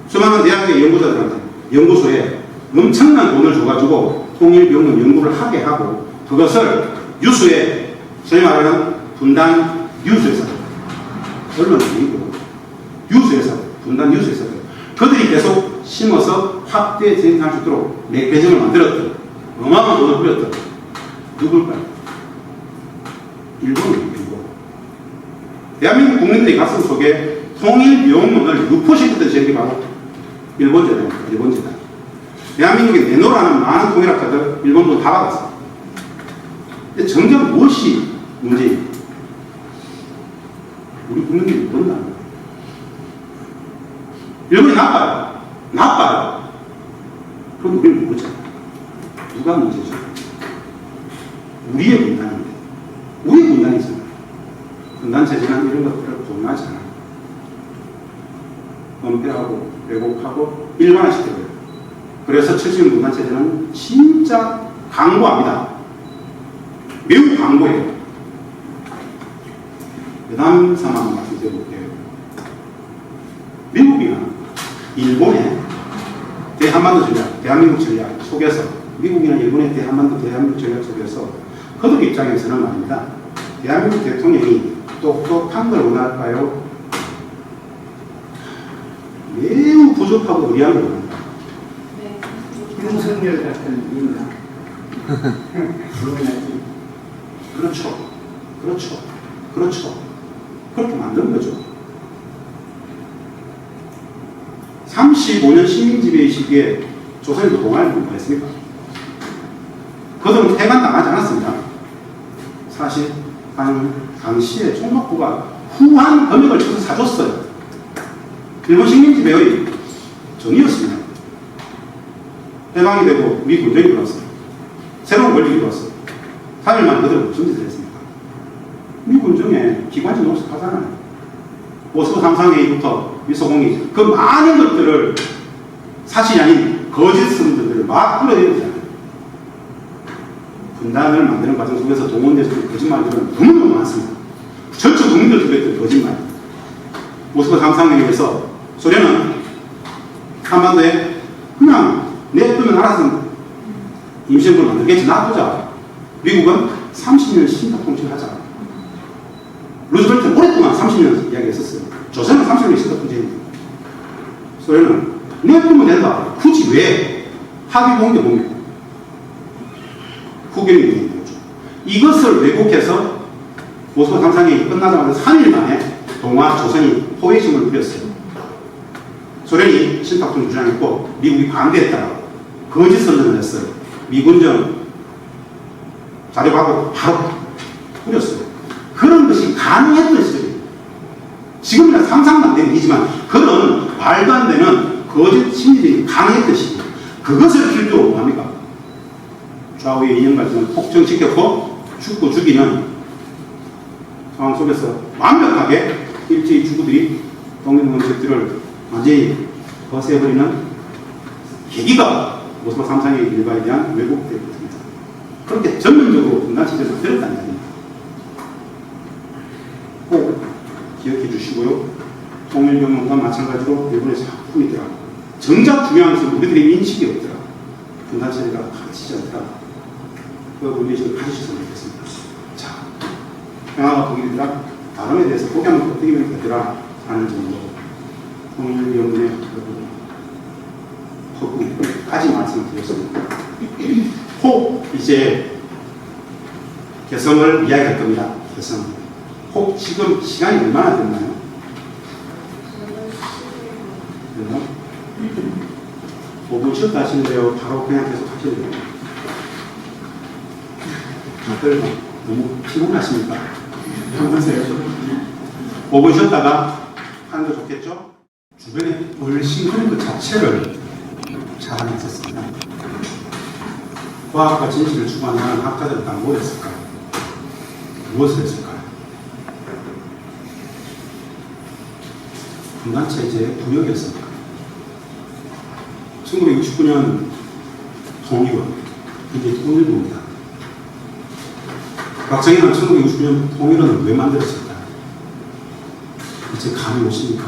수많은 대학의 연구자들한테 연구소에 엄청난 돈을 줘가지고 통일 비용론 연구를 하게 하고 그것을 유수에 소위 말하는 분단 유수에서 언론을 보이고 유수에서 분단 유수에서 그들이 계속 심어서 확대 재생할 수 있도록 맥배정을 만들었던 어마어마한 돈을 뿌렸던 누굴까요? 일본입니다. 일본. 대한민국 국민들의 가슴 속에 통일 비용론을 유포시켰던 세력이 바로 일본제다입니다. 일본제다. 대한민국에 내놓으라는 많은 통일학자들 일본도 다 받았어요. 근데 정작 무엇이 문제입니까? 우리 국민들이 모른다는 거예요. 일본이 나빠요. 나빠요. 그럼 우리는 뭐죠? 누가 문제죠? 우리의 분단인데. 우리의 분단이잖아요. 분단 분단체제는 이런 것들을 동요하지 않아요. 은폐하고 왜곡하고 일반화시켜요. 그래서 70년 분단체제는 진짜 강고합니다. 매우 강고해요. 그 상황을 말씀드려볼게요. 미국이나 일본의 대한반도 전략, 대한민국 전략 속에서 미국이나 일본의 대한민국 전략 속에서 그들 입장에서는 말입니다. 대한민국 대통령이 똑똑한 걸 원할까요? 매우 부족하고 의아한 걸 원합니다.
윤석열 같은 인간.
그렇죠. 그렇죠. 그렇죠. 그렇게 만드는 거죠. 35년 식민지배의 시기에 조선이 동아를 뭐 했습니까? 그들은 태간당하지 않았습니다. 사실 당시에 총독부가 후한 금액을 쳐서 사줬어요. 일본 식민지배의 정의였습니다. 해방이 되고 미 군정이 들어왔어요. 새로운 권력이 들어왔어요. 3일 만에 그들은 무슨 짓을 했습니까? 미 군정에 기관지 노숙하잖아요. 오스로 상상회의부터 미소공이 그 많은 것들을 사실이 아닌 거짓 선들을 막 끌어내리잖아요. 분단을 만드는 과정 속에서 동원돼서 거짓말들은 너무너무 많습니다. 전체 국민들 두겠던 거짓말. 모스크 상상회의에서 소련은 한반도에 그냥 내두면 알아서 임시정부를 만들겠지, 놔두자. 미국은 30년 신탁 통치를 하자. 루즈벨트는 오랫동안 30년 이야기했었어요. 조선은 30년 신탁 통치입니다. 소련은 내두면 된다. 굳이 왜? 합의 공개 뭡니까? 후견이 있는 거죠. 이것을 왜곡해서 모스크 상상회의 끝나자마자 3일 만에 동아 조선이 포획심을 부렸어요. 소련이 신탁통치 주장했고 미국이 반대했다고 거짓 선언을 했어요. 미군정 자료받고 바로 뿌렸어요. 그런 것이 가능했던 시절이에요. 지금이야 상상도 안 되는 일이지만 그런 말도 안 되는 거짓 심리들이 가능했던 시기예요. 그것을 필두로 뭡니까? 좌우의 이념가지는 폭정시켰고 죽고 죽이는 상황 속에서 완벽하게 일제히 주구들이 독립문책들을 완전히 거세해버리는 계기가 모스크바 3상의 일과에 대한 왜곡되었습니다. 그렇게 전면적으로 분단체제를 만들었다는 이야기입니다. 꼭 기억해 주시고요. 통일경험과 마찬가지로 일본의 작품이 있더라. 정작 중요한 것은 우리들의 인식이 없더라. 분단체제가 가르치지 않더라. 그 문제의식을 가지셨으면 좋겠습니다. 자, 평화가 독일이더라. 다름에 대해서 포기하면 어떻게 되더라 하는 정도 통일연구의 허구까지 말씀드렸습니다. 혹 이제 개성을 이야기할 겁니다. 개성. 혹 지금 시간이 얼마나 됐나요? 5분 쉬었다 하시는데요. 바로 그냥 계속 하셔야 돼요. 다들 너무 피곤하십니까? 평소세요. 5분 쉬었다가 하는 게 좋겠죠? 주변에 훨씬 그런 것 자체를 잘 안 했었습니다. 과학과 진실을 추구하는 학자들은 다 뭘 했을까요? 무엇을 했을까요? 분단체제의 부역이었습니다. 1969년 통일원, 이게 통일부입니다. 박정희는 1969년 통일원을 왜 만들었을까요? 이제 감이 오십니까?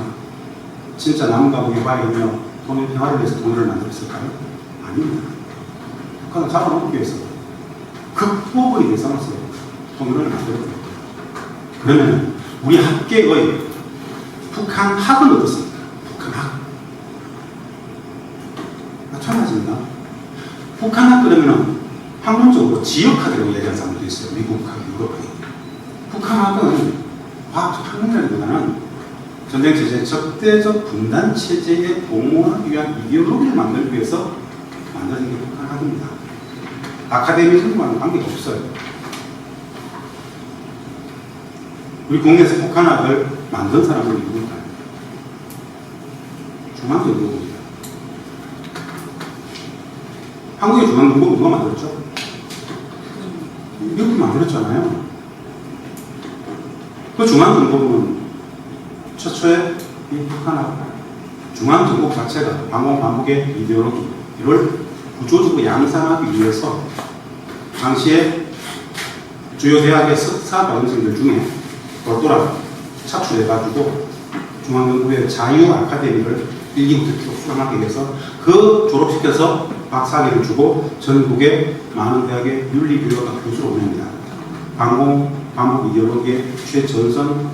진짜 남과 북의 화해이며 통일 평화를 위해서 통일을 만들었을까요? 아닙니다. 북한을 잡아놓기 위해서 극복의 대상으로서 통일을 만들었습니다. 그러면 우리 학계의 북한 학은 어떻습니까? 북한 학. 마찬가지입니다. 북한 학 그러면 학문적으로 지역학이라고 얘기하는 사람도 있어요. 미국학, 유럽학. 북한 학은 과학적 학문이라기보다는 전쟁체제, 적대적 분단체제에 봉헌하기 위한 이데올로기를 만들기 위해서 만들어진 게 북한학입니다. 아카데미즘과는 관계가 없어요. 우리 국내에서 북한학을 만든 사람은 누굴까요? 중앙정보입니다. 한국의 중앙정보 누가 만들었죠? 미국이 만들었잖아요. 그 중앙정복은 최초의 이 북한하고 중앙정복 자체가 방공 반복의 이데올로기 이를 구조적으로 양산하기 위해서 당시에 주요 대학의 석사과정생들 중에 똘똘하게 차출해가지고 중앙정부의 자유 아카데미를 1기부터 쭉 수강하기 위해서 그 졸업시켜서 박사학위를 주고 전국의 많은 대학의 윤리교육과 교수로 보냅니다. 방공 반복 이데올로기의 최전선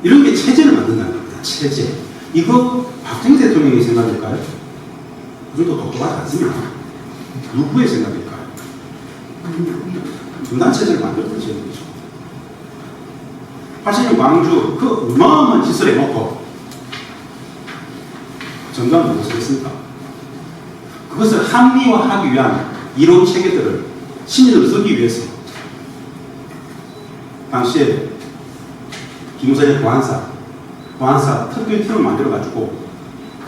이런 게 체제를 만든다는 겁니다. 체제. 이거 박정희 대통령의 생각일까요? 그 정도 똑똑하지 않습니다. 누구의 생각일까요? 분단 체제를 만들었던 체제이죠. 80년 광주 그 어마어마한 짓을 해놓고 정당은 무엇을 했습니까? 그것을 합리화하기 위한 이론 체계들을 신인으로 쓰기 위해서 당시에 김우선의 보안사 특별팀을 만들어가지고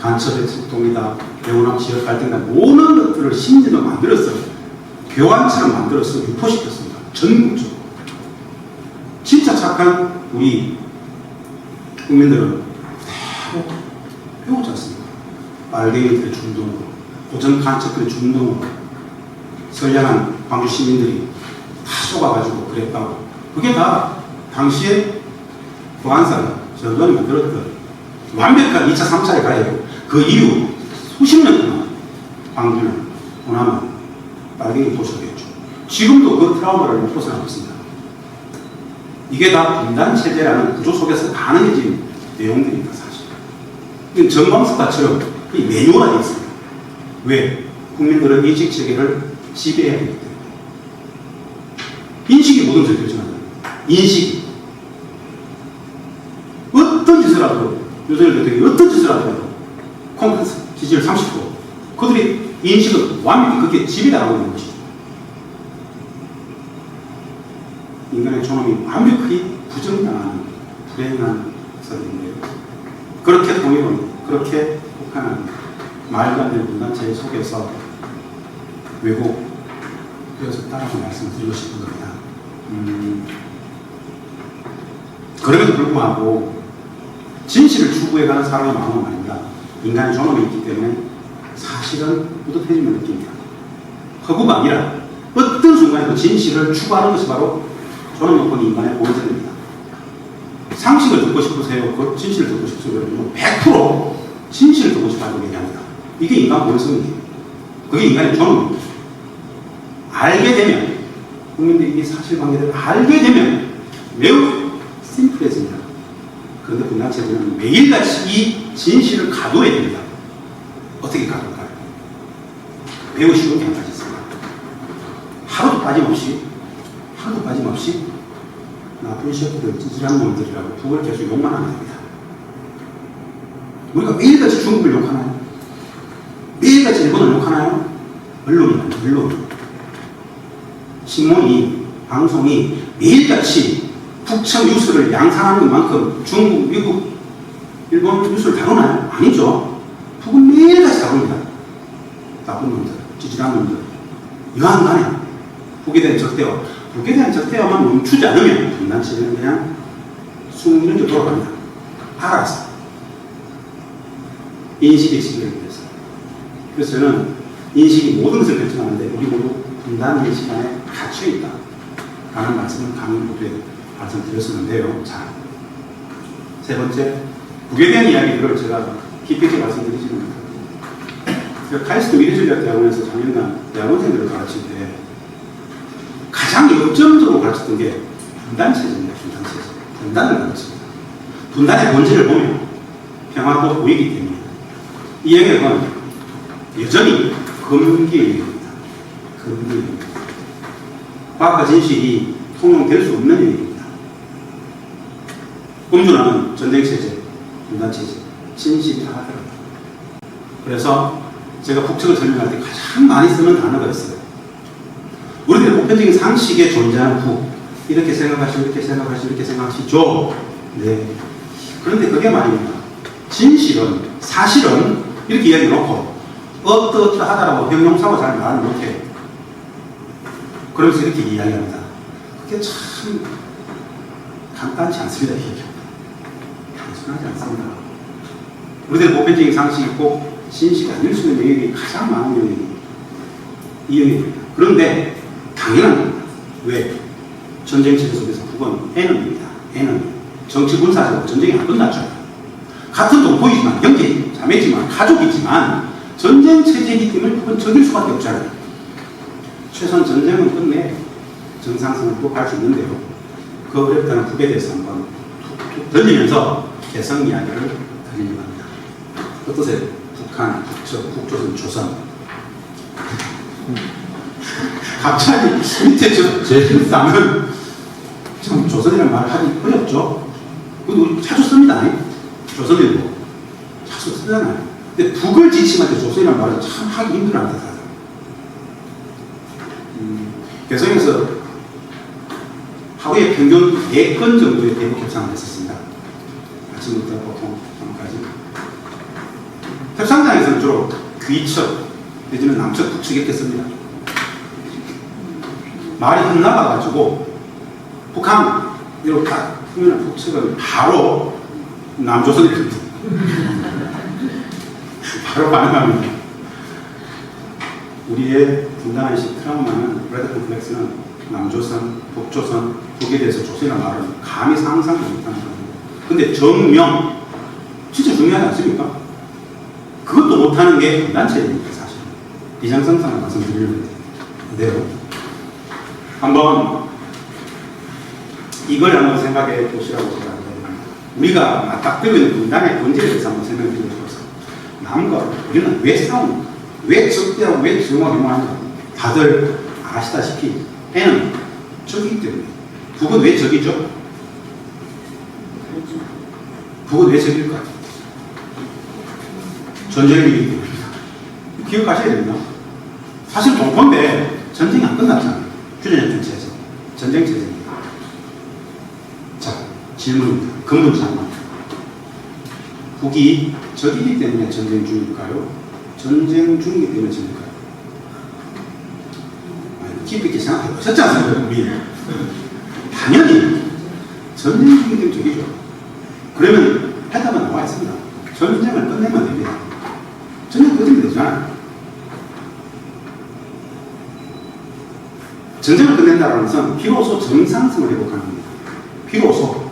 간첩의 출동이다, 대우남 지역 갈등이다, 모든 것들을 신진으로 만들어서 교환처럼 만들어서 유포시켰습니다. 전국적으로. 진짜 착한 우리 국민들은 다 배우지 않습니까? 빨갱이들의 중동으로, 고전 간첩들의 중동으로 선량한 광주 시민들이 다 쏘아가지고 그랬다고. 그게 다 당시에 보안사가 전관이 만들었던 완벽한 2차, 3차에 가야 그 이후 수십 년 동안 광주는 호남은 빨갱이 도시가 됐죠. 지금도 그 트라우마를 못 벗어나고 있습니다. 이게 다 분단체제라는 구조 속에서 가능해진 내용들입니다, 사실. 전광석화처럼 매뉴얼화되어 있습니다. 왜? 국민들의 인식체계를 지배해야 되기 때문에. 인식이 모든 것을 결정한다. 인식이. 어떤 짓을 하더라도, 요새는 대통령이 어떤 짓을 하더라도, 콘크리트 지지율 30%. 그들의 인식은 완벽히 그렇게 지배당하고 있는 것이죠. 인간의 존엄이 완벽히 부정당하는 불행한 사람인데요. 그렇게 통일은, 그렇게 북한은 말도 안 되는 분단체 속에서 왜곡되어졌다라고 말씀을 드리고 싶은 겁니다. 그럼에도 불구하고 진실을 추구해가는 사람의 마음은 아닙니다. 인간의 존엄이 있기 때문에 사실은 뿌듯해짐을 느낍니다. 허구가 아니라 어떤 순간에도 진실을 추구하는 것이 바로 존엄 요건이 인간의 본성입니다. 상식을 듣고 싶으세요? 그 진실을 듣고 싶으세요? 100% 진실을 듣고 싶다고 얘기합니다. 이게 인간 본성이에요. 그게 인간의 존엄입니다. 알게 되면, 국민들이 이 사실관계를 알게 되면 매우 심플해집니다. 그런데 분단체제는 매일같이 이 진실을 가둬야 됩니다. 어떻게 가둘까요? 매우 쉬운 게 한 가지 있습니다. 하루도 빠짐없이 나쁜 셰프들, 찌질한 놈들이라고 북을 계속 욕만 하면 됩니다. 우리가 매일같이 중국을 욕하나요? 매일같이 일본을 욕하나요? 언론입니다. 언론. 신문이, 방송이 매일같이 북청 뉴스를 양산하는 것만큼 중국, 미국, 일본 뉴스를 다루나요? 아니죠. 북은 매일같이 다룹니다. 나쁜 놈들, 찌질한 놈들. 이러한 간에 북에 대한 적대화만 멈추지 않으면 분단체제는 그냥 숙련적으로 돌아갑니다. 알아서. 인식의 시기를 위해서. 그래서 저는 인식이 모든 것을 결정하는데 우리 모두 분단의 시간에 갇혀있다 라는 말씀을 강인부에 말씀드렸었는데요. 자, 세 번째, 북에 대한 이야기들을 제가 깊이 있게 말씀드리지는 못합니다. 제가 카이스트 미래전략대학원에서 작년간 대학원생들을 가르칠 때 가장 역점적으로 가르쳤던 게 분단체제입니다. 분단을 가르칩니다. 분단의 본질을 보면 평화도 보이기 때문에 이 영역은 여전히 금기의 영역입니다. 금기의 영역입니다. 과학과 진실이 통용될 수 없는 영역입니다. 음주는 전쟁체제, 분단체제, 진실이 다 하더라고요. 그래서 제가 북측을 설명할 때 가장 많이 쓰는 단어가 있어요. 우리들의 보편적인 상식에 존재하는 북. 이렇게 생각하시고, 이렇게 생각하시고, 이렇게 생각하시죠. 네. 그런데 그게 말입니다. 진실은, 사실은, 이렇게 이야기 놓고, 어떠하다라고 형용사고 잘 말 못해요. 그러면서 이렇게 이야기합니다. 그게 참 간단치 않습니다. 이게 단순하지 않습니다. 우리들 보편적인 상식이 꼭 신식이 아닐 수 있는 영역이 가장 많은 영역이 이 영역입니다. 그런데 당연한 겁니다. 왜? 전쟁 체제 속에서 북은 N입니다. N은 정치 군사적으로 전쟁이 안 끝났죠. 같은 동포이지만 형제 자매지만 가족이지만 전쟁 체제이기 때문에 북은 적일 수밖에 없잖아요. 최소한 전쟁은 끝내 정상선을 꼭 갈 수 있는데요. 그 어렵다는 북에 대해서 한번 툭툭 던지면서 개성 이야기를 드리려고 합니다. 어떠세요? 북한, 북측, 북조선, 조선. 갑자기 밑에 제일 싸면 참 조선이라는 말을 하기 어렵죠. 그것도 우리 자주 씁니다. 조선일보 자주 쓰잖아요. 근데 북을 지칭할 때 조선이라는 말을 참 하기 힘들어합니다. 개성에서 하루에 평균 4건 정도의 대북 협상을 했었습니다. 아침부터 보통 밤까지. 협상장에서는 주로 귀척 내지는 남측, 북측 이렇게 씁니다. 말이 흩나가가지고 북한 이렇게 딱 하면 북측은 바로 남조선입니다. 바로 반응합니다. 우리의 분단의식 트라우마는 브래드 컴플렉스는 남조선, 북조선, 북에 대해서 조선이라는 말을 감히 상상도 못하는 거예요. 근데 정명 진짜 중요하지 않습니까? 그것도 못하는 게 분단체입니다. 사실 비장성상을 말씀드리는데요. 한번 이걸 한번 생각해 보시라고 제가 합니다. 우리가 맞닥뜨리고 있는 분단의 본질에 대해서 한번 설명해 드리고 싶어서 남과 우리는 왜 싸우는가? 왜 적대하고 왜 조용하게 하는가? 다들 아시다시피 N은 적이기 때문에. 북은 왜 적이죠? 북은 왜 적일까요? 전쟁이기 때문입니다. 기억하셔야 됩니다. 사실 동포인데 전쟁이 안 끝났잖아요. 휴전협정 체제, 전쟁 체제입니다. 자, 질문입니다. 근본 질문. 북이 적이기 때문에 전쟁 중일까요? 전쟁 중이기 때문에 전일까요? 깊이 있게 생각해 보셨지 않습니까? 우리 당연히 전쟁 중이기 때문에 적이죠. 그러면 해답은 나와 있습니다. 전쟁을 끝내면 됩니다. 전쟁 끝내면 되잖아요. 전쟁을 끝낸다는 것은 비로소 정상성을 회복하는 겁니다. 비로소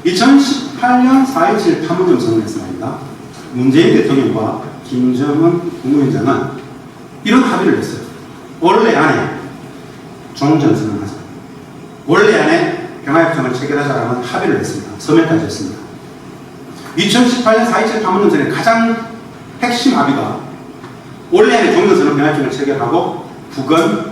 2018년 4.27 판문점 선언에서 말입니다. 문재인 대통령과 김정은 국무위원장은 이런 합의를 했어요. 원래 안에 종전선언을 하자. 원래 안에 평화협정을 체결하자라는 합의를 했습니다. 서명까지 했습니다. 2018년 4.27 판문점 선언의 가장 핵심 합의가 원래 안에 종전선언 평화협정을 체결하고 북은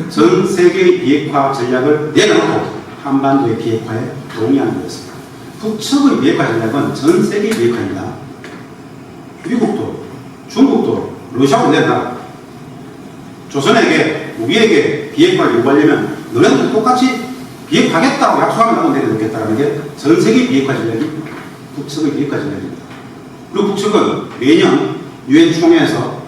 전 세계의 비핵화 전략을 내려놓고 한반도의 비핵화에 동의하는 것입니다. 북측의 비핵화 전략은 전 세계의 비핵화입니다. 미국도, 중국도, 러시아도 내놔. 조선에게, 우리에게 비핵화를 요구하려면 너네도 똑같이 비핵화하겠다고 약속하면 나도 내려놓겠다는 게 전 세계 비핵화 전략이 북측의 비핵화 전략입니다. 그리고 북측은 매년 유엔 총회에서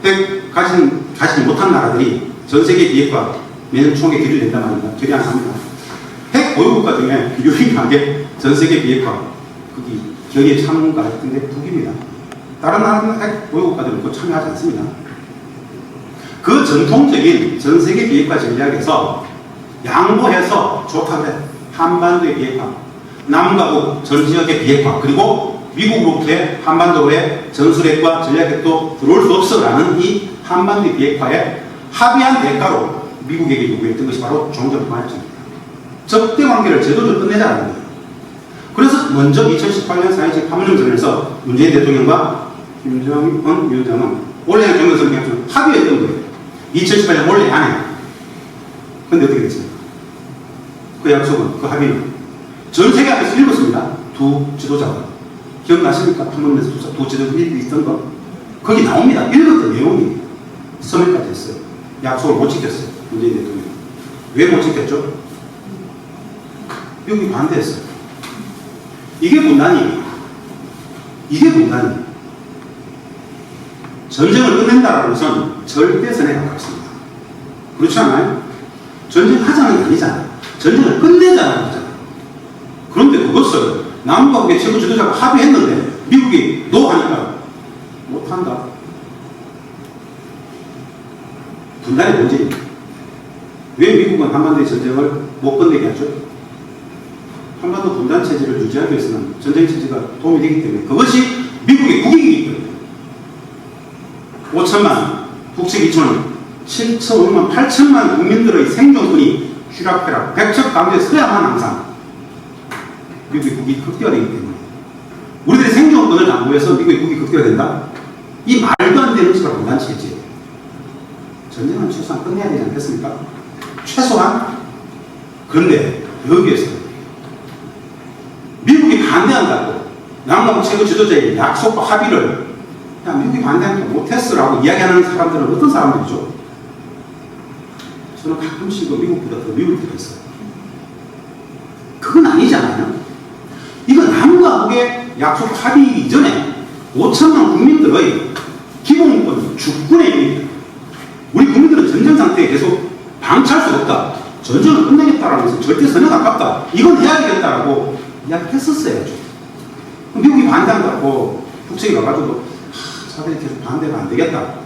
핵 가지지 못한 나라들이 전 세계 비핵화 매년 총회 결의를 낸단 말입니다. 결의 안 합니다. 핵 보유국가 중에 유일하게 전 세계 비핵화 거기 결의에 참가했던 게 북입니다. 다른 나라는 핵 보유국가들은 그거 참여하지 않습니다. 그 전통적인 전 세계 비핵화 전략에서 양보해서 좋다고 해. 한반도의 비핵화, 남과 북 전 지역의 비핵화, 그리고 미국으로부터의 한반도의 전술핵과 전략핵도 들어올 수 없어라는 이 한반도의 비핵화에 합의한 대가로 미국에게 요구했던 것이 바로 종전평화협정입니다. 적대 관계를 제도적으로 끝내자는 거예요. 그래서 먼저 2018년 4.27 판문점 선언에서 문재인 대통령과 김정은 위원장은 원래 종전선언 합의했던 거예요. 2018년 원래 안에. 근데 어떻게 됐습니까? 그 약속은, 그 합의는 전 세계 앞에서 읽었습니다. 두 지도자가. 기억나십니까? 판문점에서 두 지도자들이 있던 거. 거기 나옵니다. 읽었던 내용이 서명까지 했어요. 약속을 못 지켰어요. 문재인 대통령. 왜 못 지켰죠? 미국이 반대했어요. 이게 분단이에요. 이게 분단이에요. 전쟁을 끝낸다는 것은 절대선에 가깝습니다. 그렇지 않아요? 전쟁하자는 게 아니잖아요. 전쟁을 끝내자는 거잖아. 그런데 그것을 남과 북의 최고 지도자가 합의했는데 미국이 노 하니까 못한다. 분단의 문제입니다. 왜 미국은 한반도의 전쟁을 못 끝내게 하죠? 한반도 분단 체제를 유지하기 위해서는 전쟁 체제가 도움이 되기 때문에 그것이 미국의 국익이기 때문에 5천만, 북측 2천원, 7천만, 8천만 국민들의 생존권이 휘락휘락, 백척강조에 서야만 항상 미국의 국익이 극대화되기 때문에 우리들의 생존권을 담보해서 미국의 국익이 극대화된다? 이 말도 안 되는 짓을 분단 체제예요. 전쟁은 최소한 끝내야 되지 않겠습니까? 최소한. 그런데 여기에서 미국이 반대한다고 남북 최고 지도자의 약속과 합의를 야 미국이 반대하니까 못했어라고 이야기하는 사람들은 어떤 사람들이죠? 저는 가끔씩 미국보다 더 미울 때가 있어요. 그건 아니잖아요. 이건 남과 북의 약속 합의 이전에 5천만 국민들의 기본권, 주권의 의미입니다. 우리 국민들은 전쟁 상태에 계속 방치할 수 없다. 전쟁을 끝내겠다라면서 절대 선에 가깝다. 이건 해야 되겠다라고 이야기했었어야죠. 미국이 반대한다고 북측이 와가지고 자들이 계속 반대가 안 되겠다.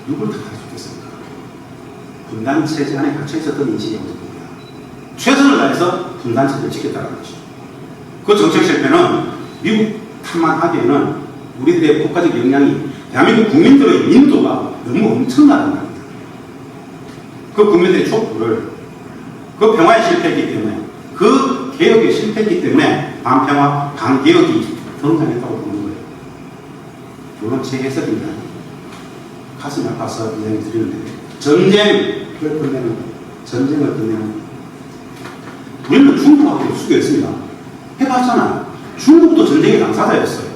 누굴 탓할 수 있겠습니까? 분단 체제 안에 갇혀 있었던 인식이 없습니다. 최선을 다해서 분단 체제를 지켰다는 것이죠. 그 정책 실패는 미국 탓만 하기에는 우리들의 국가적 역량이 대한민국 국민들의 민도가 너무 엄청나다는 겁니다. 그 국민들의 촉구를 그 평화에 실패했기 때문에 그 개혁에 실패했기 때문에 반평화, 반개혁이 등장했다고 보는 거예요. 물론 제 해석입니다. 가슴이 아파서 이야기 드리는데 전쟁을 끝내는 전쟁을 끝내는 우리는 중국하고 수교했습니다. 해봤잖아요. 중국도 전쟁의 당사자였어요.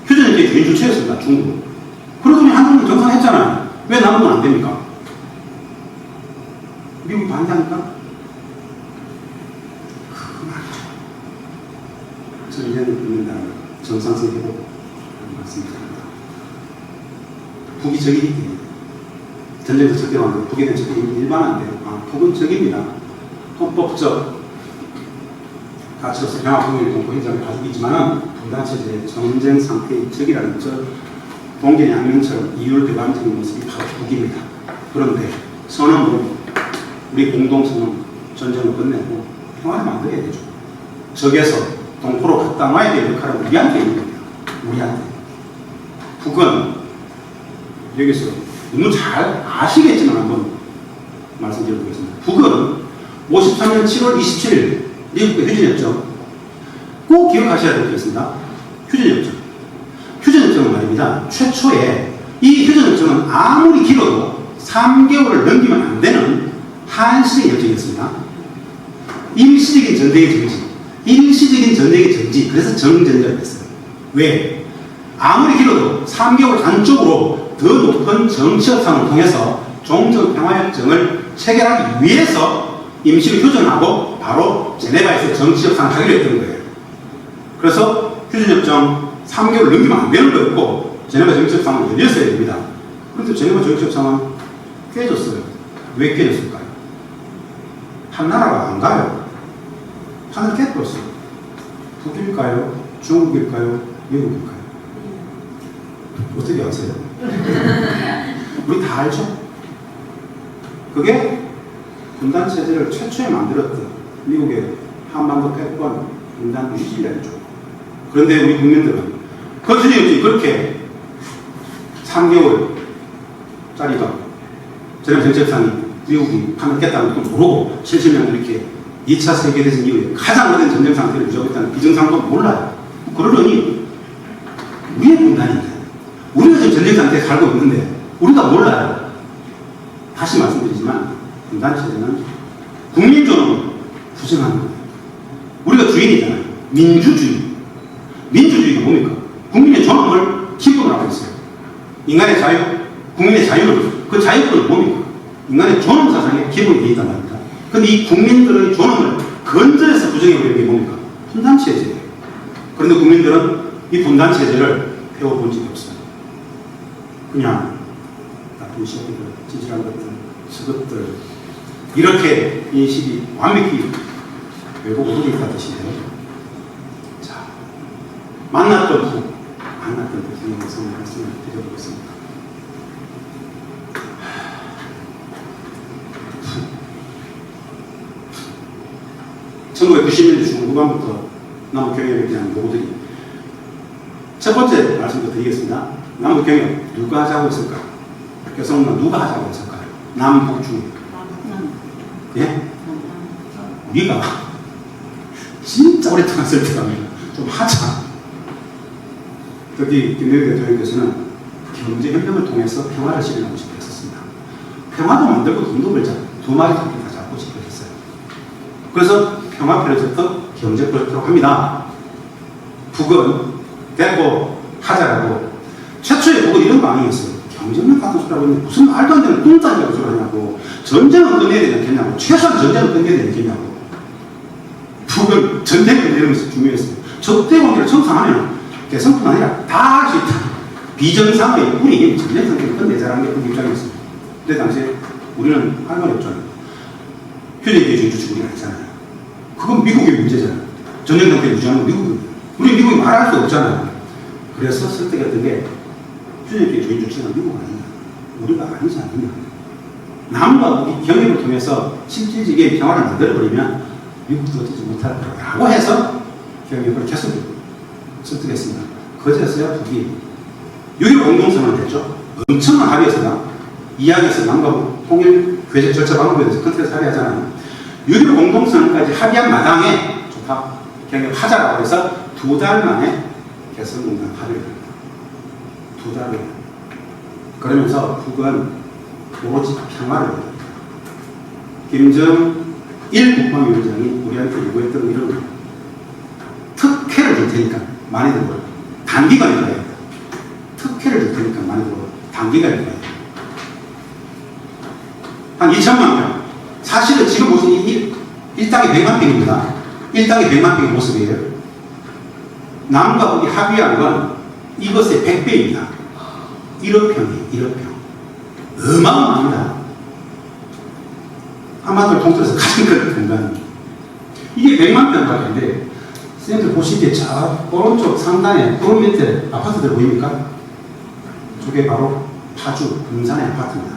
휴전일제 주인 주체였습니다. 중국은. 그러더니 한국은 정상했잖아요. 왜 남북은 안 됩니까? 미국이 반대하니까? 그건 아니죠. 전쟁을 끝낸다는 정상성 회복 말씀드립니다. 북이 적이기 때문에 전쟁에서 적대하는 북에 대한 적이 일반화인데요. 북은 적입니다. 헌법적 가치로서 평화통일 공포 현장을 가지고 있지만 분단체제의 전쟁 상태의 적이라는 저 동계 양면처럼 이율 배반적인 모습이 바로 북입니다. 그런데 선언은 우리 공동선언 전쟁을 끝내고 평화를 만들어야 되죠. 적에서 동포로 갖다 놔야 될 역할은 우리한테 있는 겁니다. 우리한테. 북은 여기서 너무 잘 아시겠지만 한번 말씀드려보겠습니다. 북은 53년 7월 27일 미국의 휴전협정 꼭 기억하셔야 되겠습니다. 휴전협정. 휴전협정은 말입니다. 최초에 이 휴전협정은 아무리 길어도 3개월을 넘기면 안 되는 한시적인 협정이었습니다. 일시적인 전쟁의 정지, 일시적인 전쟁의 정지, 그래서 정전쟁을 했어요. 왜? 아무리 길어도 3개월 안쪽으로 더 높은 정치 협상을 통해서 종전평화협정을 체결하기 위해서 임시로 휴전하고 바로 제네바에서 정치 협상을 하기로 했던 거예요. 그래서 휴전협정 3개월 넘기면 안 되는 거였고 제네바 정치 협상은 열렸어야 됩니다. 그런데 제네바 정치 협상은 깨졌어요. 왜 깨졌을까요? 한 나라가 안 가요. 판을 깨버렸어요. 북일까요? 중국일까요? 미국일까요? 어떻게 아세요? 우리 다 알죠? 그게 분단체제를 최초에 만들었던 미국의 한반도 패권 분단 유지라죠. 그런데 우리 국민들은 그 주제였지 그렇게 3개월짜리가 제네바 정치협상이 미국이 판을 깼다는 것도 모르고 70년 이렇게 2차 세계대전 이후에 가장 오랜 전쟁 상태를 유지하고 있다는 비정상도 몰라요. 그러더니 우리의 분단인데 우리가 지금 전쟁 상태에 살고 있는데 우리가 몰라요. 다시 말씀드리지만 분단체제는 국민존엄을 부정하는 거예요. 우리가 주인이잖아요. 민주주의. 민주주의가 뭡니까? 국민의 존엄을 기본으로 하고 있어요. 인간의 자유, 국민의 자유는 그 자유권은 뭡니까? 인간의 존엄 사상의 기본이 되어 있단 말입니다. 그런데 이 국민들의 존엄을 건져서 부정해버리는 게 뭡니까? 분단체제예요. 그런데 국민들은 이 분단체제를 배워본 적이 없어요. 그냥 나쁜 시험들, 지질한 것들, 저것들 이렇게 인식이 완벽히 왜곡되어 있다는 뜻이에요. 자, 만났던 후, 대통령에 대해서 말씀을 드려보겠습니다. 1990년대 중후반부터 남북경협에 대한 요구들이 첫 번째 말씀도 드리겠습니다. 남북경협 누가 하자고 했을까? 교섭은 누가 하자고 했을까요? 남북 중에. 예? 우리가 진짜 오랫동안 쓸 때가 좀 하자. 특히 김대중 대통령께서는 경제협력을 통해서 평화를 실현하고 싶어 했었습니다. 평화도 만들고 돈도 벌자. 두 마리 토끼 다 잡고 싶어 했어요. 그래서 평화 프로젝트, 경제 프로젝트라고 합니다. 북은 대고 하자라고 최초의 북은 이런 반응이었어요. 경제협력 같은 소리라고 했는데 무슨 말도 안 되는 뚱딴이라고 소리 하냐고. 전쟁은 끝내야 되지 않겠냐고. 최소한 전쟁은 끝내야 되지 않겠냐고. 북은 전쟁을 끝내는 것이 중요했어요. 적대 관계를 청산하면 개성뿐 아니라 다 할 수 있다. 비정상의 우리 전쟁 상태를 끝내자라는 게 그 입장이었습니다. 근데 당시에 우리는 할 말이 없잖아요. 휴전주의 주축 우리가 아니잖아요. 그건 미국의 문제잖아요. 전쟁 상태 유지하는 건 미국입니다. 우리 미국이 말할 수 없잖아요. 그래서 설득했던 게 휴전주의 주축은 미국 아니냐. 우리가 아니지 않느냐. 남과 북이 경협을 통해서 실질적인 평화를 만들어버리면 미국도 어쩌지 못할 거라고 해서 경협을 계속 설득했습니다. 그제서야 북이 6.25 공동선언을 했죠. 엄청난 합의에서가 이야기에서 남과 북 통일 교제 절차 방법에 대해서 큰 틀에서 합의하잖아요. 6.25 공동선언까지 합의한 마당에 좋다. 경협하자라고 해서 2달 만에 개성공단 합의를 합니다. 2달을. 그러면서 북은 오로지 평화를 원합니다. 김정일 국방위원장이 우리한테 요구했던 이런 거예요. 특혜를 줄 테니까 많이 들어요. 단기간에 가야 돼요. 특혜를 줄 테니까 많이 들어요. 단기간에 가야 돼요. 한 2천만 명. 사실은 지금 보시는 일당이 100만 평입니다. 일당이 100만 평의 모습이에요. 남과 북이 합의한 건 이것의 100배입니다. 1억 평이에요. 1억 평. 어마어마합니다. 한반도를 통틀어서 가장 큰 공간입니다. 이게 100만 평밖에 선생님들 보시기에 저 오른쪽 상단에 오른 밑에 아파트들 보입니까? 저게 바로 파주, 금산의 아파트입니다.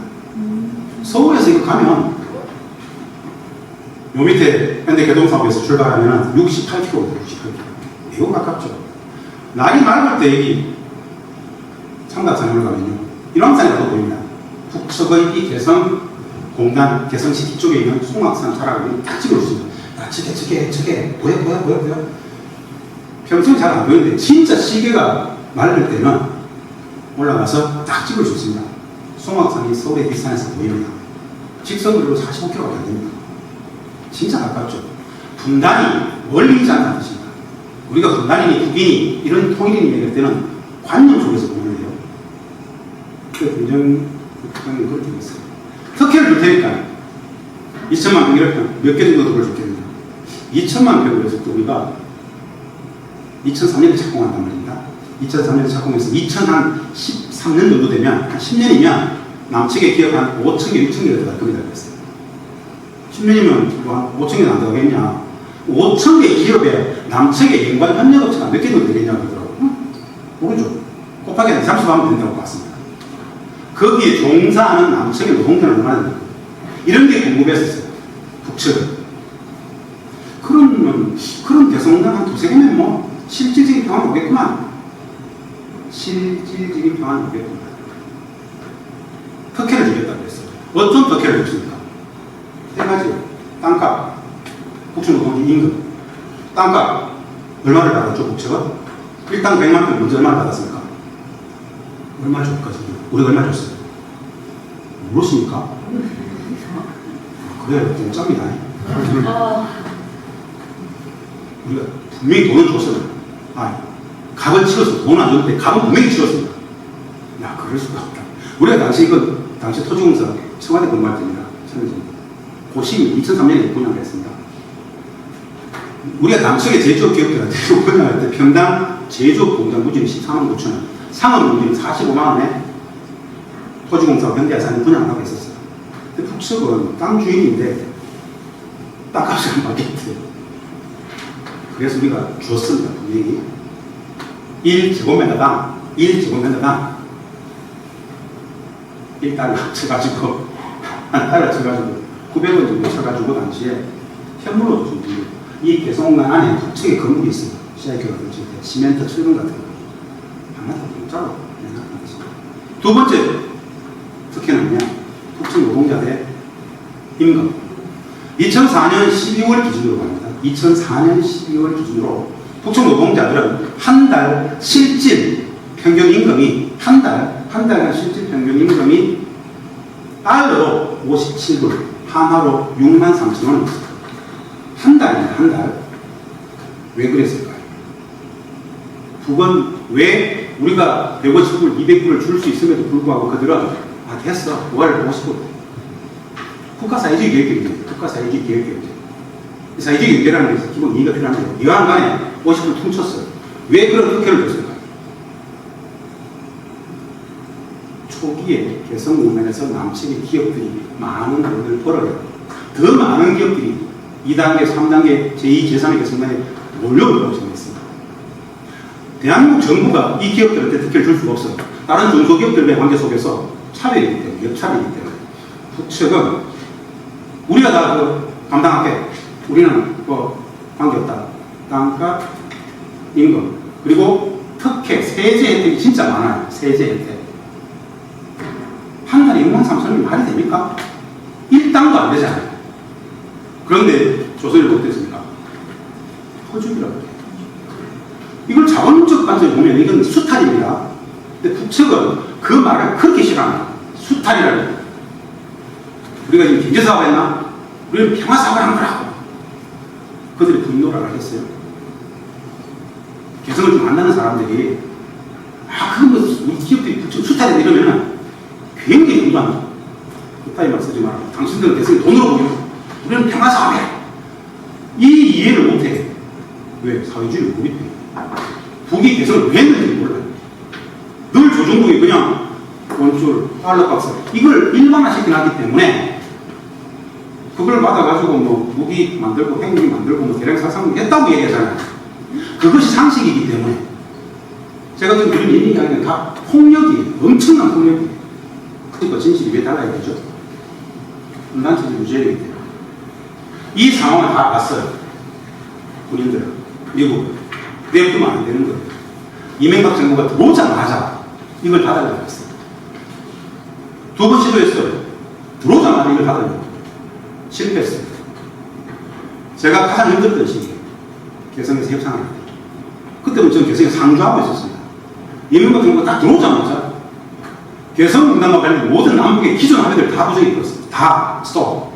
서울에서 이거 가면 요 밑에 현대교통사업에서 출발하면 68km입니다. 68km. 매우 가깝죠. 날이 맑을 때 여기 삼각산을 가면요. 일왕산이 또 보입니다. 북측의 이 개성공단, 개성시티 쪽에 있는 송악산 자락을 딱 찍을 수 있습니다. 아, 저게 보여? 평소에 잘 안 보이는데 진짜 시계가 맑을 때는 올라가서 딱 찍을 수 있습니다. 송악산이 서울의 뒷산에서 보입니다. 직선으로 45km밖에 안 됩니다. 진짜 가깝죠. 분단이 원리이지 않다는 뜻입니다. 우리가 분단이니 북이니 이런 통일이니 얘기할 때는 관념 속에서 보는 거예요. 그 김정국장이 그렇게 했어요. 특혜를 줄 테니까 2천만 평 이렇게 몇 개 정도 그걸 줬겠습니다. 2천만 평을 해서 또 우리가 2003년에 착공한단 말입니다. 2003년에 착공해서 2013년 정도 되면 한 10년이면 남측에 기업 한 5천 개, 6천 개가 들어갈 겁니다. 그랬어요. 10년이면 뭐 한 5천 개는 안 들어가겠냐. 5천 개 기업에 남측에 연관 협력업체가 몇 개 정도 되겠냐고 그러더라고요. 모르죠. 곱하기 한 30만 하면 된다고 봤습니다. 거기에 종사하는 남측의 노동자는 얼마나 됩니까? 이런 게 궁금했었어요. 북측은. 그런 개성공단 한 두세 개면 뭐 실질적인 평화는 오겠구만. 실질적인 평화는 오겠구만. 특혜를 주겠다고 했어요. 어떤 특혜를 줬습니까? 세 가지. 땅값, 북측노동자 임금. 땅값 얼마를 받았죠, 북측은? 일당 100만 평 먼저 얼마를 받았습니까? 얼마 줬거든요. 우리가 얼마 줬어요? 모르십니까? 그래요, 공짜입니다. 우리가 분명히 돈을 줬어요. 값을 치렀어. 돈은 안 줬는데 값은 분명히 치렀습니다. 야, 그럴 수가 없다. 우리가 당시 토지공사 청와대 근무할 때입니다. 고심이 2003년에 분양을 했습니다. 우리가 남측의 제조업 기업들한테 분양할 때 평당 제조업 공장 부지는 14만 9천 원, 상업 부지는 45만 원에 토지공사와 현대해상이 분양을 하고 있었어요. 근데 북측은 땅 주인인데 땅값이 안 받겠대요. 그래서 우리가 줬습니다. 분명히 1제곱미터당 1달러 쳐가지고 한 달러 쳐가지고 900원 정도 쳐가지고 당시에 현물로 준 이 개성공단 안에 북측에 건물이 있습니다. 시아이큐가 던질 때 시멘트 철근 같은 거 하나도 공짜로 내놨습니다. 두 번째 특혜는요, 북측 노동자들의 임금. 2004년 12월 기준으로 갑니다. 2004년 12월 기준으로 북측 노동자들은 한 달 실질 평균 임금이 한 달간 실질 평균 임금이 달러로 57불, 한화로 63,000원입니다. 한 달입니다. 한 달. 왜 그랬을까요? 북은 왜 우리가 150불, 200불을 줄 수 있음에도 불구하고 그들은 됐어. 월 50불. 국가사회주의 계획입니다. 국가사회주의 계획이었죠. 사회주의 계획이라는 것은 기본 이의가 필요한데 이왕 간에 50불 퉁쳤어요. 왜 그런 특혜를 줬을까요? 초기에 개성공단에서 남측의 기업들이 많은 돈을 벌어요. 더 많은 기업들이 2단계, 3단계, 제2, 제3의 개성공단에 몰려오라고 정했습니다. 대한민국 정부가 이 기업들한테 특혜를 줄 수가 없어요. 다른 중소기업들의 관계 속에서 차별이기 때문에, 역차별이기 때문에. 북측은 우리가 다 감당할게. 우리는 관계없다. 땅값, 임금, 그리고 특혜, 세제 혜택이 진짜 많아요. 세제 혜택. 한 달에 63,000원이 말이 됩니까? 1당도 안 되잖아요. 그런데 조선일보 어땠습니까? 터주기라고 해요. 이걸 자본적 관점에 보면 이건 수탈입니다. 근데 북측은 그 말을 그렇게 싫어합니다. 수탈이라는 거예요. 우리가 지금 경제사업을 했나? 우리는 평화사업을 한 거라고. 그들이 분노를 하겠어요. 개성을 좀 만나는 사람들이 그건 뭐 우리 기업들이 북측 수탈에 이러면은 굉장히 분노합니다. 그따위 말 쓰지 말고 당신들은 개성이 돈으로 보여. 우리는 평화사업이야. 이 이해를 못해. 왜? 사회주의를 모르기 때문에. 북이 개성을 왜 했는지 몰라요. 늘 조중동이 그냥 원줄, 달러값을 이걸 일반화시켜놨기 때문에 그걸 받아가지고 뭐 무기 만들고 핵무기 만들고 뭐 대량 살상 했다고 얘기하잖아요. 그것이 상식이기 때문에 제가 지금 그런 얘기가 아니라 다 폭력이 엄청난 폭력이에요. 그러니까 진실이 왜 달라야 되죠? 분단체제 유죄이기 때문에 이 상황을 다 봤어요. 군인들, 미국 내두면 안 되는 거예요. 이명박 정부가 들어오자마자 이걸 받아내고 했어요. 두 번 시도했어요. 들어오자마자 이걸 받아내고 실패했어요. 제가 가장 힘들었던 시기에 개성에서 협상을 했어요. 그때는 저는 개성에 상주하고 있었습니다. 이명박 정부가 딱 들어오자마자 개성공단과 관련된 모든 남북의 기존 합의들 다 부정해 버렸습니다. 다 스톱.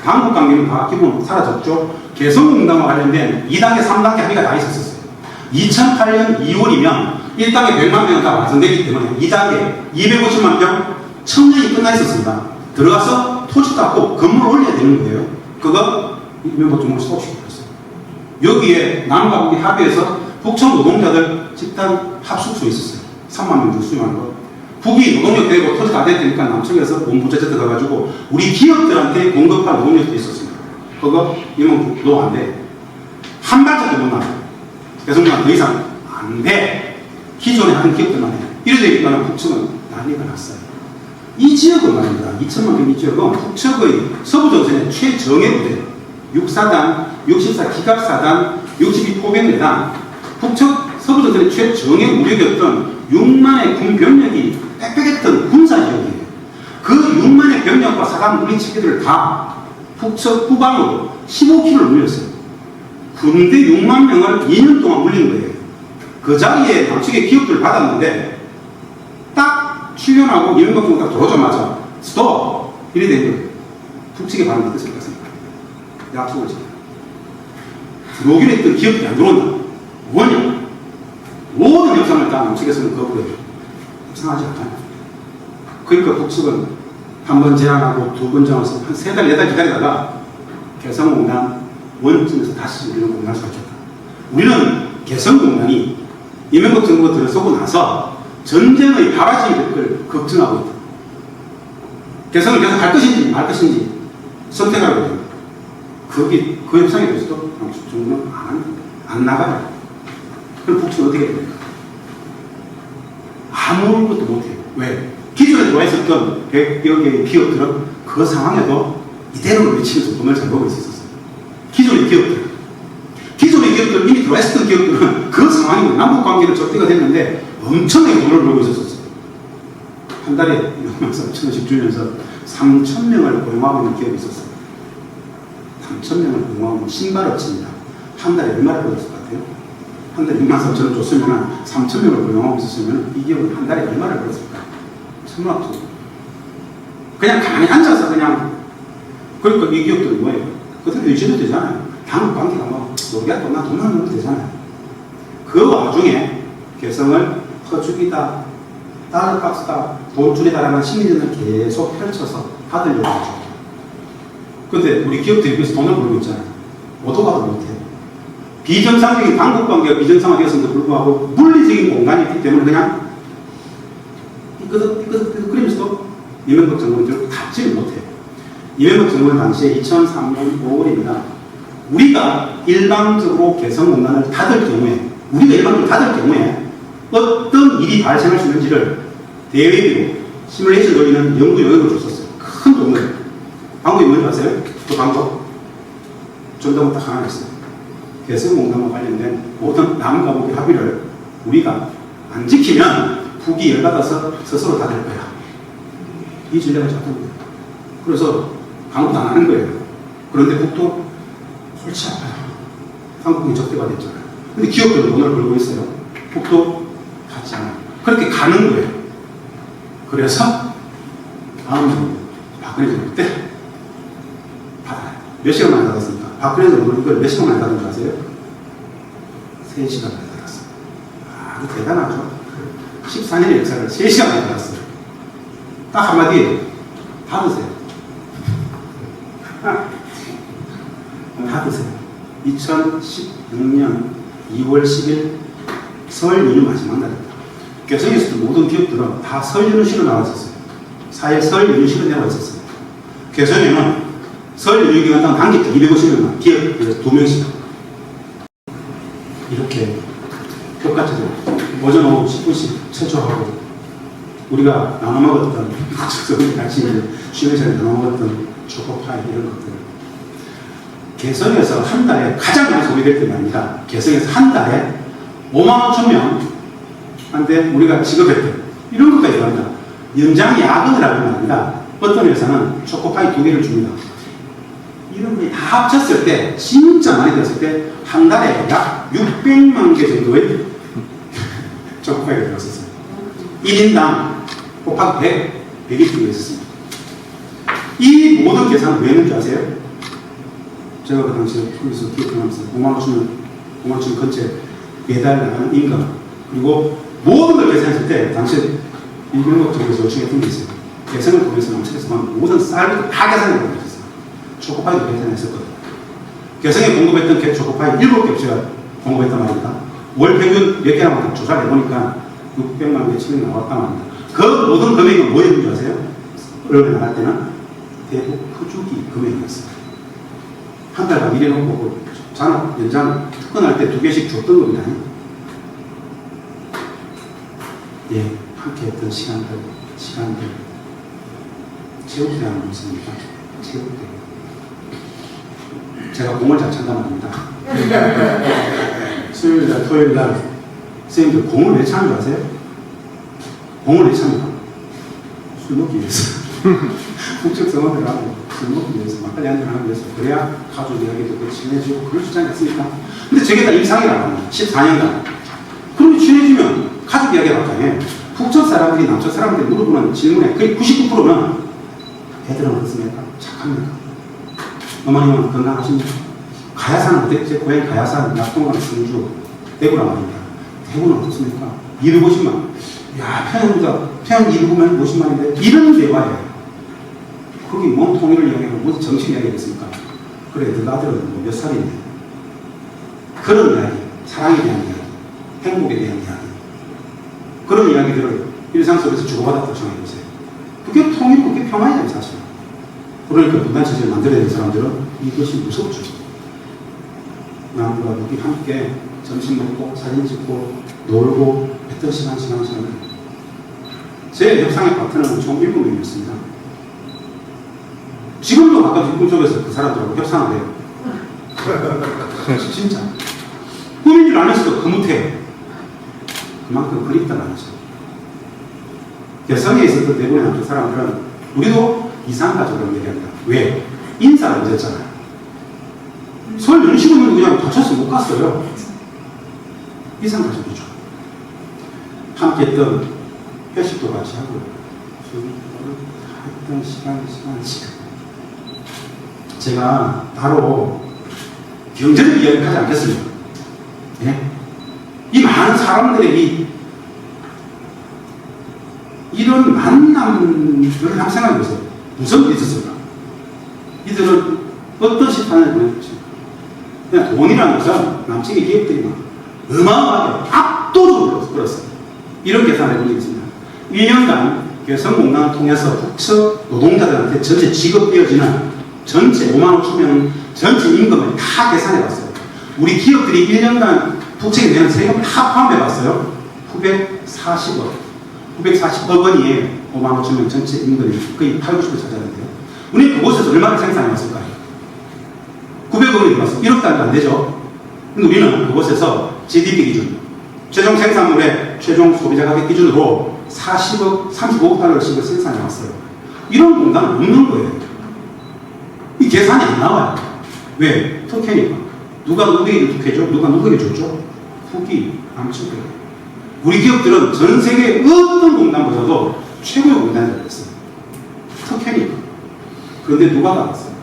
당국 관계는 다 기본 사라졌죠. 개성공단과 관련된 2단계, 3단계 합의가 다 있었어요. 2008년 2월이면 1단계 100만 명은 다 완성되기 때문에 2단계 250만 평 1000년이 끝나 있었습니다. 들어가서 토지 닦고 건물을 올려야 되는 거예요. 그거 이명박 정부가 스톱시켰어요. 여기에 남과 북이 합의해서 북청 노동자들 집단 합숙소 있었어요. 3만 명 정도 수용하는 거. 북이 노동력 되고 토지 다 됐으니까 남측에서 본부제재도 가가지고 우리 기업들한테 공급할 노동력도 있었습니다. 그거 이면 너 안 돼. 한 발짝도 못 나가. 개성공단 더 이상 안 돼. 기존에 하는 기업들만 해. 이러니까 북측은 난리가 났어요. 이 지역은 말입니다. 2천만 평 이 지역은 북측의 서부전선의 최정예 부대 6사단, 64기갑사단, 62포병대단 북측 서부전선의 최정예 무력이었던 6만의 군 병력이 빽빽했던 군사지역이에요. 그 6만의 병력과 사단 물리체계들을 다 북측 후방으로 15km를 물렸어요. 군대 6만 명을 2년 동안 물린 거예요. 그 자리에 남측의 기업들을 받았는데 딱 출연하고 이명박 정부가 들어오자마자 스톱! 이래 된 거예요. 북측의 반응이 어땠을 것 같습니까? 약속을 지켜요. 들어오기로 했던 기업들이 안 들어온다. 뭐냐? 모든 협상을 다 남측에서는 거부해요. 협상하지 않아요. 그러니까 북측은 한 번 제안하고 두 번 제안해서 한 3달, 4달 기다리다가 개성공단 원점에서 다시 우리는 공단할 수가 있겠다. 우리는 개성공단이 이명박 정부가 들어서고 나서 전쟁의 바라지일 걸 걱정하고 있다. 개성을 계속 할 것인지 말 것인지 선택하고 있다. 거기 그 협상에 대해서도 정부는 안 나가요. 그럼 북측은 어떻게 됩니까? 아무것도 못해요. 왜? 기존에 들어와 있었던 100여 개의 기업들은 그 상황에도 이대로 외치면서 돈을 잘 벌고 있었어요. 기존의 기업들, 이미 들어와 있었던 기업들은 그 상황이고 남북 관계는 적대가 됐는데 엄청나게 돈을 벌고 있었어요. 한 달에 3,000원씩 주면서 3,000명을 고용하고 있는 기업이 있었어요. 3,000명을 고용하고 신발업체입니다. 한 달에 얼마를 벌었을 것 같아요? 한 달에 63,000원 줬으면 3,000명을 고용하고 있었으면 이 기업은 한 달에 얼마를 벌었을까? 천문학적. 그냥 가만히 앉아서 그냥 그러니까 이 기업들은 뭐예요? 그대로 유지도 되잖아요. 다음 관계가 뭐 모르겠고 나 돈만 넣으면 되잖아요. 그 와중에 개성을 퍼주기다, 달러값이다, 돈 줄이다라는 심리전을 계속 펼쳐서 받으려고 하죠. 근데 우리 기업들이 그래서 돈을 벌고 있잖아요. 오도가도 못해요. 비정상적인 당국관계가 비정상화되었음에도 불구하고 물리적인 공간이 있기 때문에 그냥 삐끗 그러면서도 이명박 정부는 닫지를 못해요. 이명박 정부는 당시에 2003년 5월입니다. 우리가 일방적으로 개성공단을 닫을 경우에 어떤 일이 발생할 수 있는지를 대외비로 시뮬레이션 돌리는 연구 용역을 줬었어요. 큰 돈을. 방법이 뭔지 아세요? 그 방법? 좀 더 딱 하나 있어요. 개성공단과 관련된 모든 남과 북의 합의를 우리가 안 지키면 북이 열받아서 스스로 닫을 거야. 이 전략을 잡던 거예요. 그래서 방법도 안 하는 거예요. 그런데 북도 골치 아파요. 한국이 적대가 됐잖아요. 근데 기업들은 돈을 벌고 있어요. 북도 받지 않아요. 그렇게 가는 거예요. 그래서 다음 박근혜 정부 때 받아요. 몇 시간 만에 받았습니까? 박근혜 정부는 이걸 몇 시간 만에 받은 줄 아세요? 3시간 만에 받았어요. 아주 대단하죠. 14년의 역사를 3시간 만에 받았어요. 딱 한마디예요. 받으세요. 받으세요. 2016년 2월 10일 설 연휴 마지막 날입니다. 개성에서도 모든 기업들은 다 설 연휴 쉬러 나와 있었어요. 4일 설 연휴 쉬러 내와 있었어요. 개성에는 설 연휴 기간 동안 단기간 250명만 기업 2명씩 이렇게 똑같이 오전 오후 10분씩 체조하고 우리가 나눠 먹었던 같이 쉬면서 나눠 먹었던 초코파이 이런 것들 개성에서 한 달에 가장 많이 소비될 때가 아닙니다. 개성에서 한 달에 5만 5천 명한테 우리가 지급했던 이런 것까지 들어갑니다. 연장 야근을 하는 겁니다. 어떤 회사는 초코파이 2개를 줍니다. 이런 게 다 합쳤을 때 진짜 많이 들었을 때 한 달에 약 600만 개 정도의 초코파이가 들었었어요. 1인당 곱하기 100이 들어있었습니다. 이 모든 계산은 왜 했는지 아세요? 제가 그 당시에 거기서 기억하면서 5만 5천 근처에 매달 나가는 임금 그리고 모든 걸 계산했을 때 당시에 이명박 정부에서 요청했던 게 있어요. 개성을 통해서 남측에서만 모든 쌀부터 다 계산을 하고 있었어요. 초코파이도 계산했었거든요. 개성에 공급했던 초코파이 7개 제가 공급했단 말입니다. 월 평균 몇 개나 조사해보니까 600만 개 치맥이 나왔단 말입니다. 그 모든 금액은 뭐였는지 아세요? 얼마 나갈 때는 대북 퍼주기 금액이었어요. 한 달간 일해놓고 잔업 연장 특근할 때 2개씩 줬던 겁니다. 예, 함께 했던 시간들 체육대회하는 거 있습니까? 체육대회. 제가 공을 잘 찬단 말입니다. 수요일날, 토요일날 선생님들 공을 왜 차는 줄 아세요? 공을 왜 찹니까? 술 먹기 위해서. 북측 성원을 하고 술 먹기 위해서, 막걸리 한잔 하기 위해서. 그래야 가족 이야기도 더 친해지고 그럴 수 있지 않겠습니까? 근데 저게 다 일상이라고 합니다. 14년간. 그럼 친해지면 가족 이야기가 나타나요. 북측 사람들이 남측 사람들이 물어보는 질문에 거의 99%는 애들은 어떻습니까? 착합니까? 어머님은 건강하십니까? 가야산은 어때? 제 고향 가야산, 낙동강, 성주, 대구란 말입니다. 대구는 어떻습니까? 250만. 야, 평양 250만인데 이런 대화예요. 거기 뭔 통일을 이야기하고 무슨 정신 이야기겠습니까? 그래, 너 아들은 몇 살인데? 그런 이야기, 사랑에 대한 이야기, 행복에 대한 이야기. 그런 이야기들을 일상 속에서 주고받았다고 생각해보세요. 그게 통일, 그게 평화예요, 사실. 그러니까 분단 체제를 만들어야 되는 사람들은 이것이 무섭죠. 남과 누이 함께 점심 먹고 사진 찍고 놀고 했던 시간. 제 협상의 파트너는 총 7명이었습니다. 지금도 가끔 육군 쪽에서 그 사람들하고 협상을 해요. 진짜. 꾸민 줄 아면서도 흐뭇해요. 그만큼 그립다는 거죠. 개성에 있었던 대부분의 그 사람들은 우리도 이상가족이라고 얘기합니다. 왜? 인사를 못했잖아요. 설 연식은 그냥 다쳐서 못 갔어요. 이상가족이죠. 함께 했던 회식도 같이 하고 했던 시간. 제가 바로 경제적 이야기를 하지 않겠습니다. 예? 이 많은 사람들의 이런 만남들을 한번 생각해 보세요. 무슨 일이 있었을까? 이들은 어떤 시간을 보냈지? 그냥 돈이라는 것은 남측의 기업들이 막 어마어마하게 압도적으로 끌었어요. 이런 계산을 해본 적이 있습니다. 1년간 개성공단을 통해서 국처 노동자들한테 전체 지급되어지는 전체 5만 5천 명 전체 임금을 다 계산해 봤어요. 우리 기업들이 1년간 국책에 내는 세금 다 포함해 봤어요. 940억 원이에요. 5만 5천 명 전체 임금이 거의 8, 90을 차지하는데요. 우리 그곳에서 얼마를 생산해 왔을까요? 900억 원이 들어왔어요. 1억 달러 안 되죠. 근데 우리는 그곳에서 GDP 기준, 최종 생산물의 최종 소비자 가격 기준으로 35억 달러씩을 생산해 왔어요. 이런 공단은 없는 거예요. 이 계산이 안 나와요. 왜? 특혜니까. 누가 누구에게 특혜죠? 누가 누구에게 줬죠? 후기, 남측에. 우리 기업들은 전 세계 어떤 공단보다도 최고의 공단을 했어요. 특혜니까. 그런데 누가 나왔어요?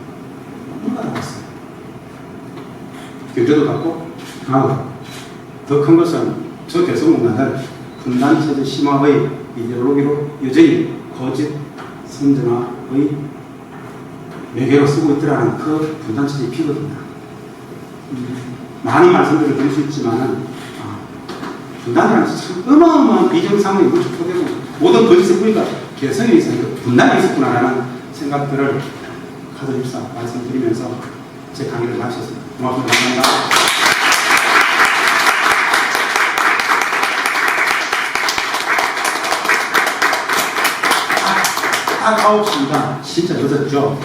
경제도 갖고 강하고 더 큰 것은 저 개성공단을 분단체제 심화의 이데올로기로 여전히 거짓 선전화의 매개로 쓰고 있더라는 그 분단체제의 피거든요. 많은 말씀들을 드릴 수 있지만 분단이라는 참 어마어마한 비정상의 무척되고 모든 거짓의 뿌리가 개성에 있으니까 분단이 있었구나라는 생각들을 가져줍사 말씀드리면서 제 강의를 마쳤습니다. 고맙습니다. 감사합니다. 딱 9시가 진짜 늦었죠.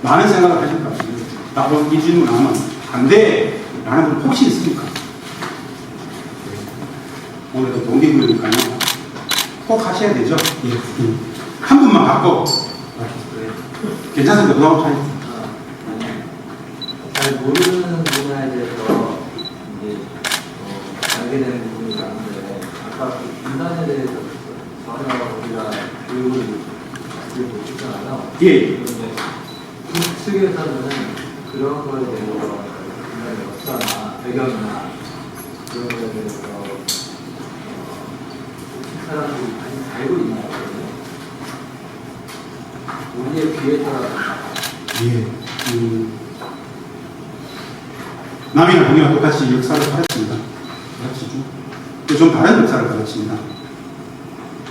많은 생각을 하실 것 같습니다. 나쁜 이 질문 하면 안 돼! 라는 분 혹시 있습니까? 오늘도 동기부여니까요. 꼭 하셔야 되죠. 예. 한 분만 받고 괜찮습니다. 그다음 차이.
잘 모르는 분야에 대해서 이제 알게 되는 부분이 많은데 아까 그 분단에 대해서 전혀 우리가 교육을 못했잖아요.
예.
그런데 북측에서는 그런 거에 대해서 분단의 역사나 배경이나 그런 거에 대해서 사람들이 많이 알고 있나요? 우리의 귀에 따라서
예. 남이나 동이나 똑같이 역사를 가르칩니다. 가르치죠. 좀 다른 역사를 가르칩니다.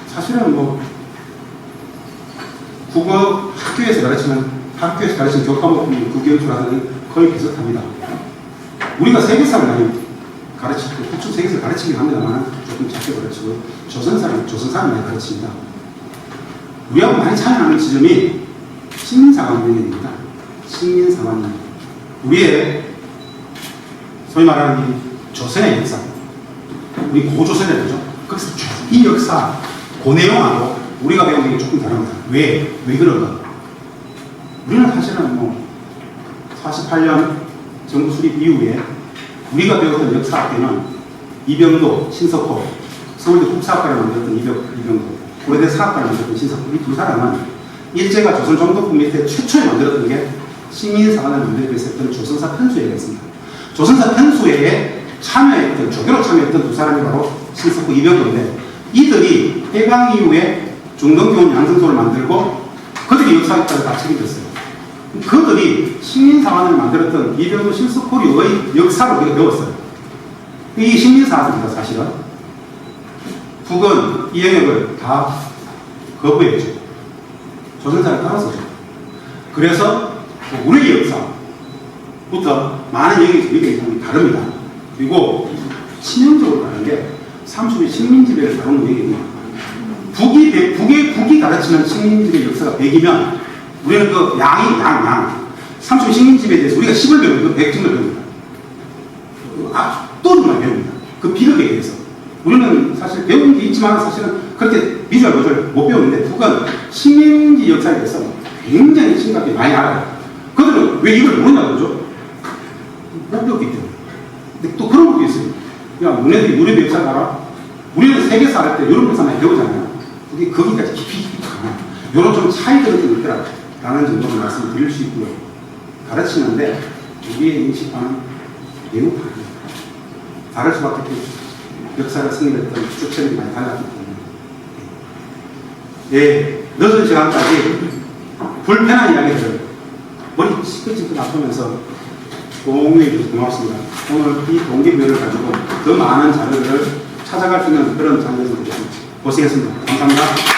사실은 국어 학교에서 가르치는 교과목이 국영수라는 거의 비슷합니다. 우리가 세계사를 많이 가르치고 북측 세계사를 가르치긴 합니다만 조금 작게 가르치고 조선사를 많이 가르칩니다. 우리하고 많이 차이나는 지점이 식민사관론입니다. 식민사관론. 우리의 소위 말하는 이 조선의 역사, 우리 고조선의 거죠. 그래서 이 역사, 그 내용하고 우리가 배우는 게 조금 다릅니다. 왜 그런가? 우리는 사실은 48년 정부 수립 이후에 우리가 배웠던 역사학교는 이병도, 신석호, 서울대 국사학과를 만들었던 이병도, 고려대 사학과를 만들었던 신석호, 이 두 사람은 일제가 조선 정독국 밑에 최초에 만들었던 게 식민사관을 만들기 위해서 했던 조선사 편수회가 있습니다. 조선사 편수회에 조교로 참여했던 두 사람이 바로 신석호, 이병도인데 이들이 해방 이후에 중등교원 양성소를 만들고 그들이 역사학과를 다 책임졌어요. 그들이 식민사관을 만들었던 이병도, 신석호의 역사를 우리가 배웠어요. 이 식민사관입니다. 사실은 북은 이 영역을 다 거부했죠. 조선사를 따라서 그래서 우리의 역사부터 많은 얘기가 다릅니다. 그리고 치명적으로 다른 게 30의 식민지배를 다루는 얘기입니다. 북이 가르치는 식민지배 역사가 100이면 우리는 그 양 30의 식민지배에 대해서 우리가 10을 배우고 100 정도 배웁니다. 압도적으로 배웁니다. 그 비극에 대해서. 우리는 사실 배운 게 있지만 사실은 그렇게 비주얼 것을 못 배우는데 북은 식민지 역사에 대해서 굉장히 심각하게 많이 알아요. 그들은 왜 이걸 모르냐 그러죠? 못 배웠기 때문에. 근데 또 그런 것도 있어요. 야, 너네들이 유럽 역사를 알아? 우리는 세계사 할 때 유럽 역사 많이 배우잖아요. 그게 거기까지 깊이 가요. 이런 좀 차이들은 좀 있더라. 라는 정도로 말씀을 드릴 수 있고요. 가르치는데 우리의 인식과는 매우 다릅니다. 다를 수밖에 없죠. 역사를 승리했던 주체들이 많이 달랐기 때문에. 예, 늦은 시간까지 불편한 이야기들을 머리 시끄럽게 아프면서 공유해 주셔서 고맙습니다. 오늘 이 동기부여를 가지고 더 많은 자료를 찾아갈 수 있는 그런 장면을 보겠습니다. 고생했습니다. 감사합니다.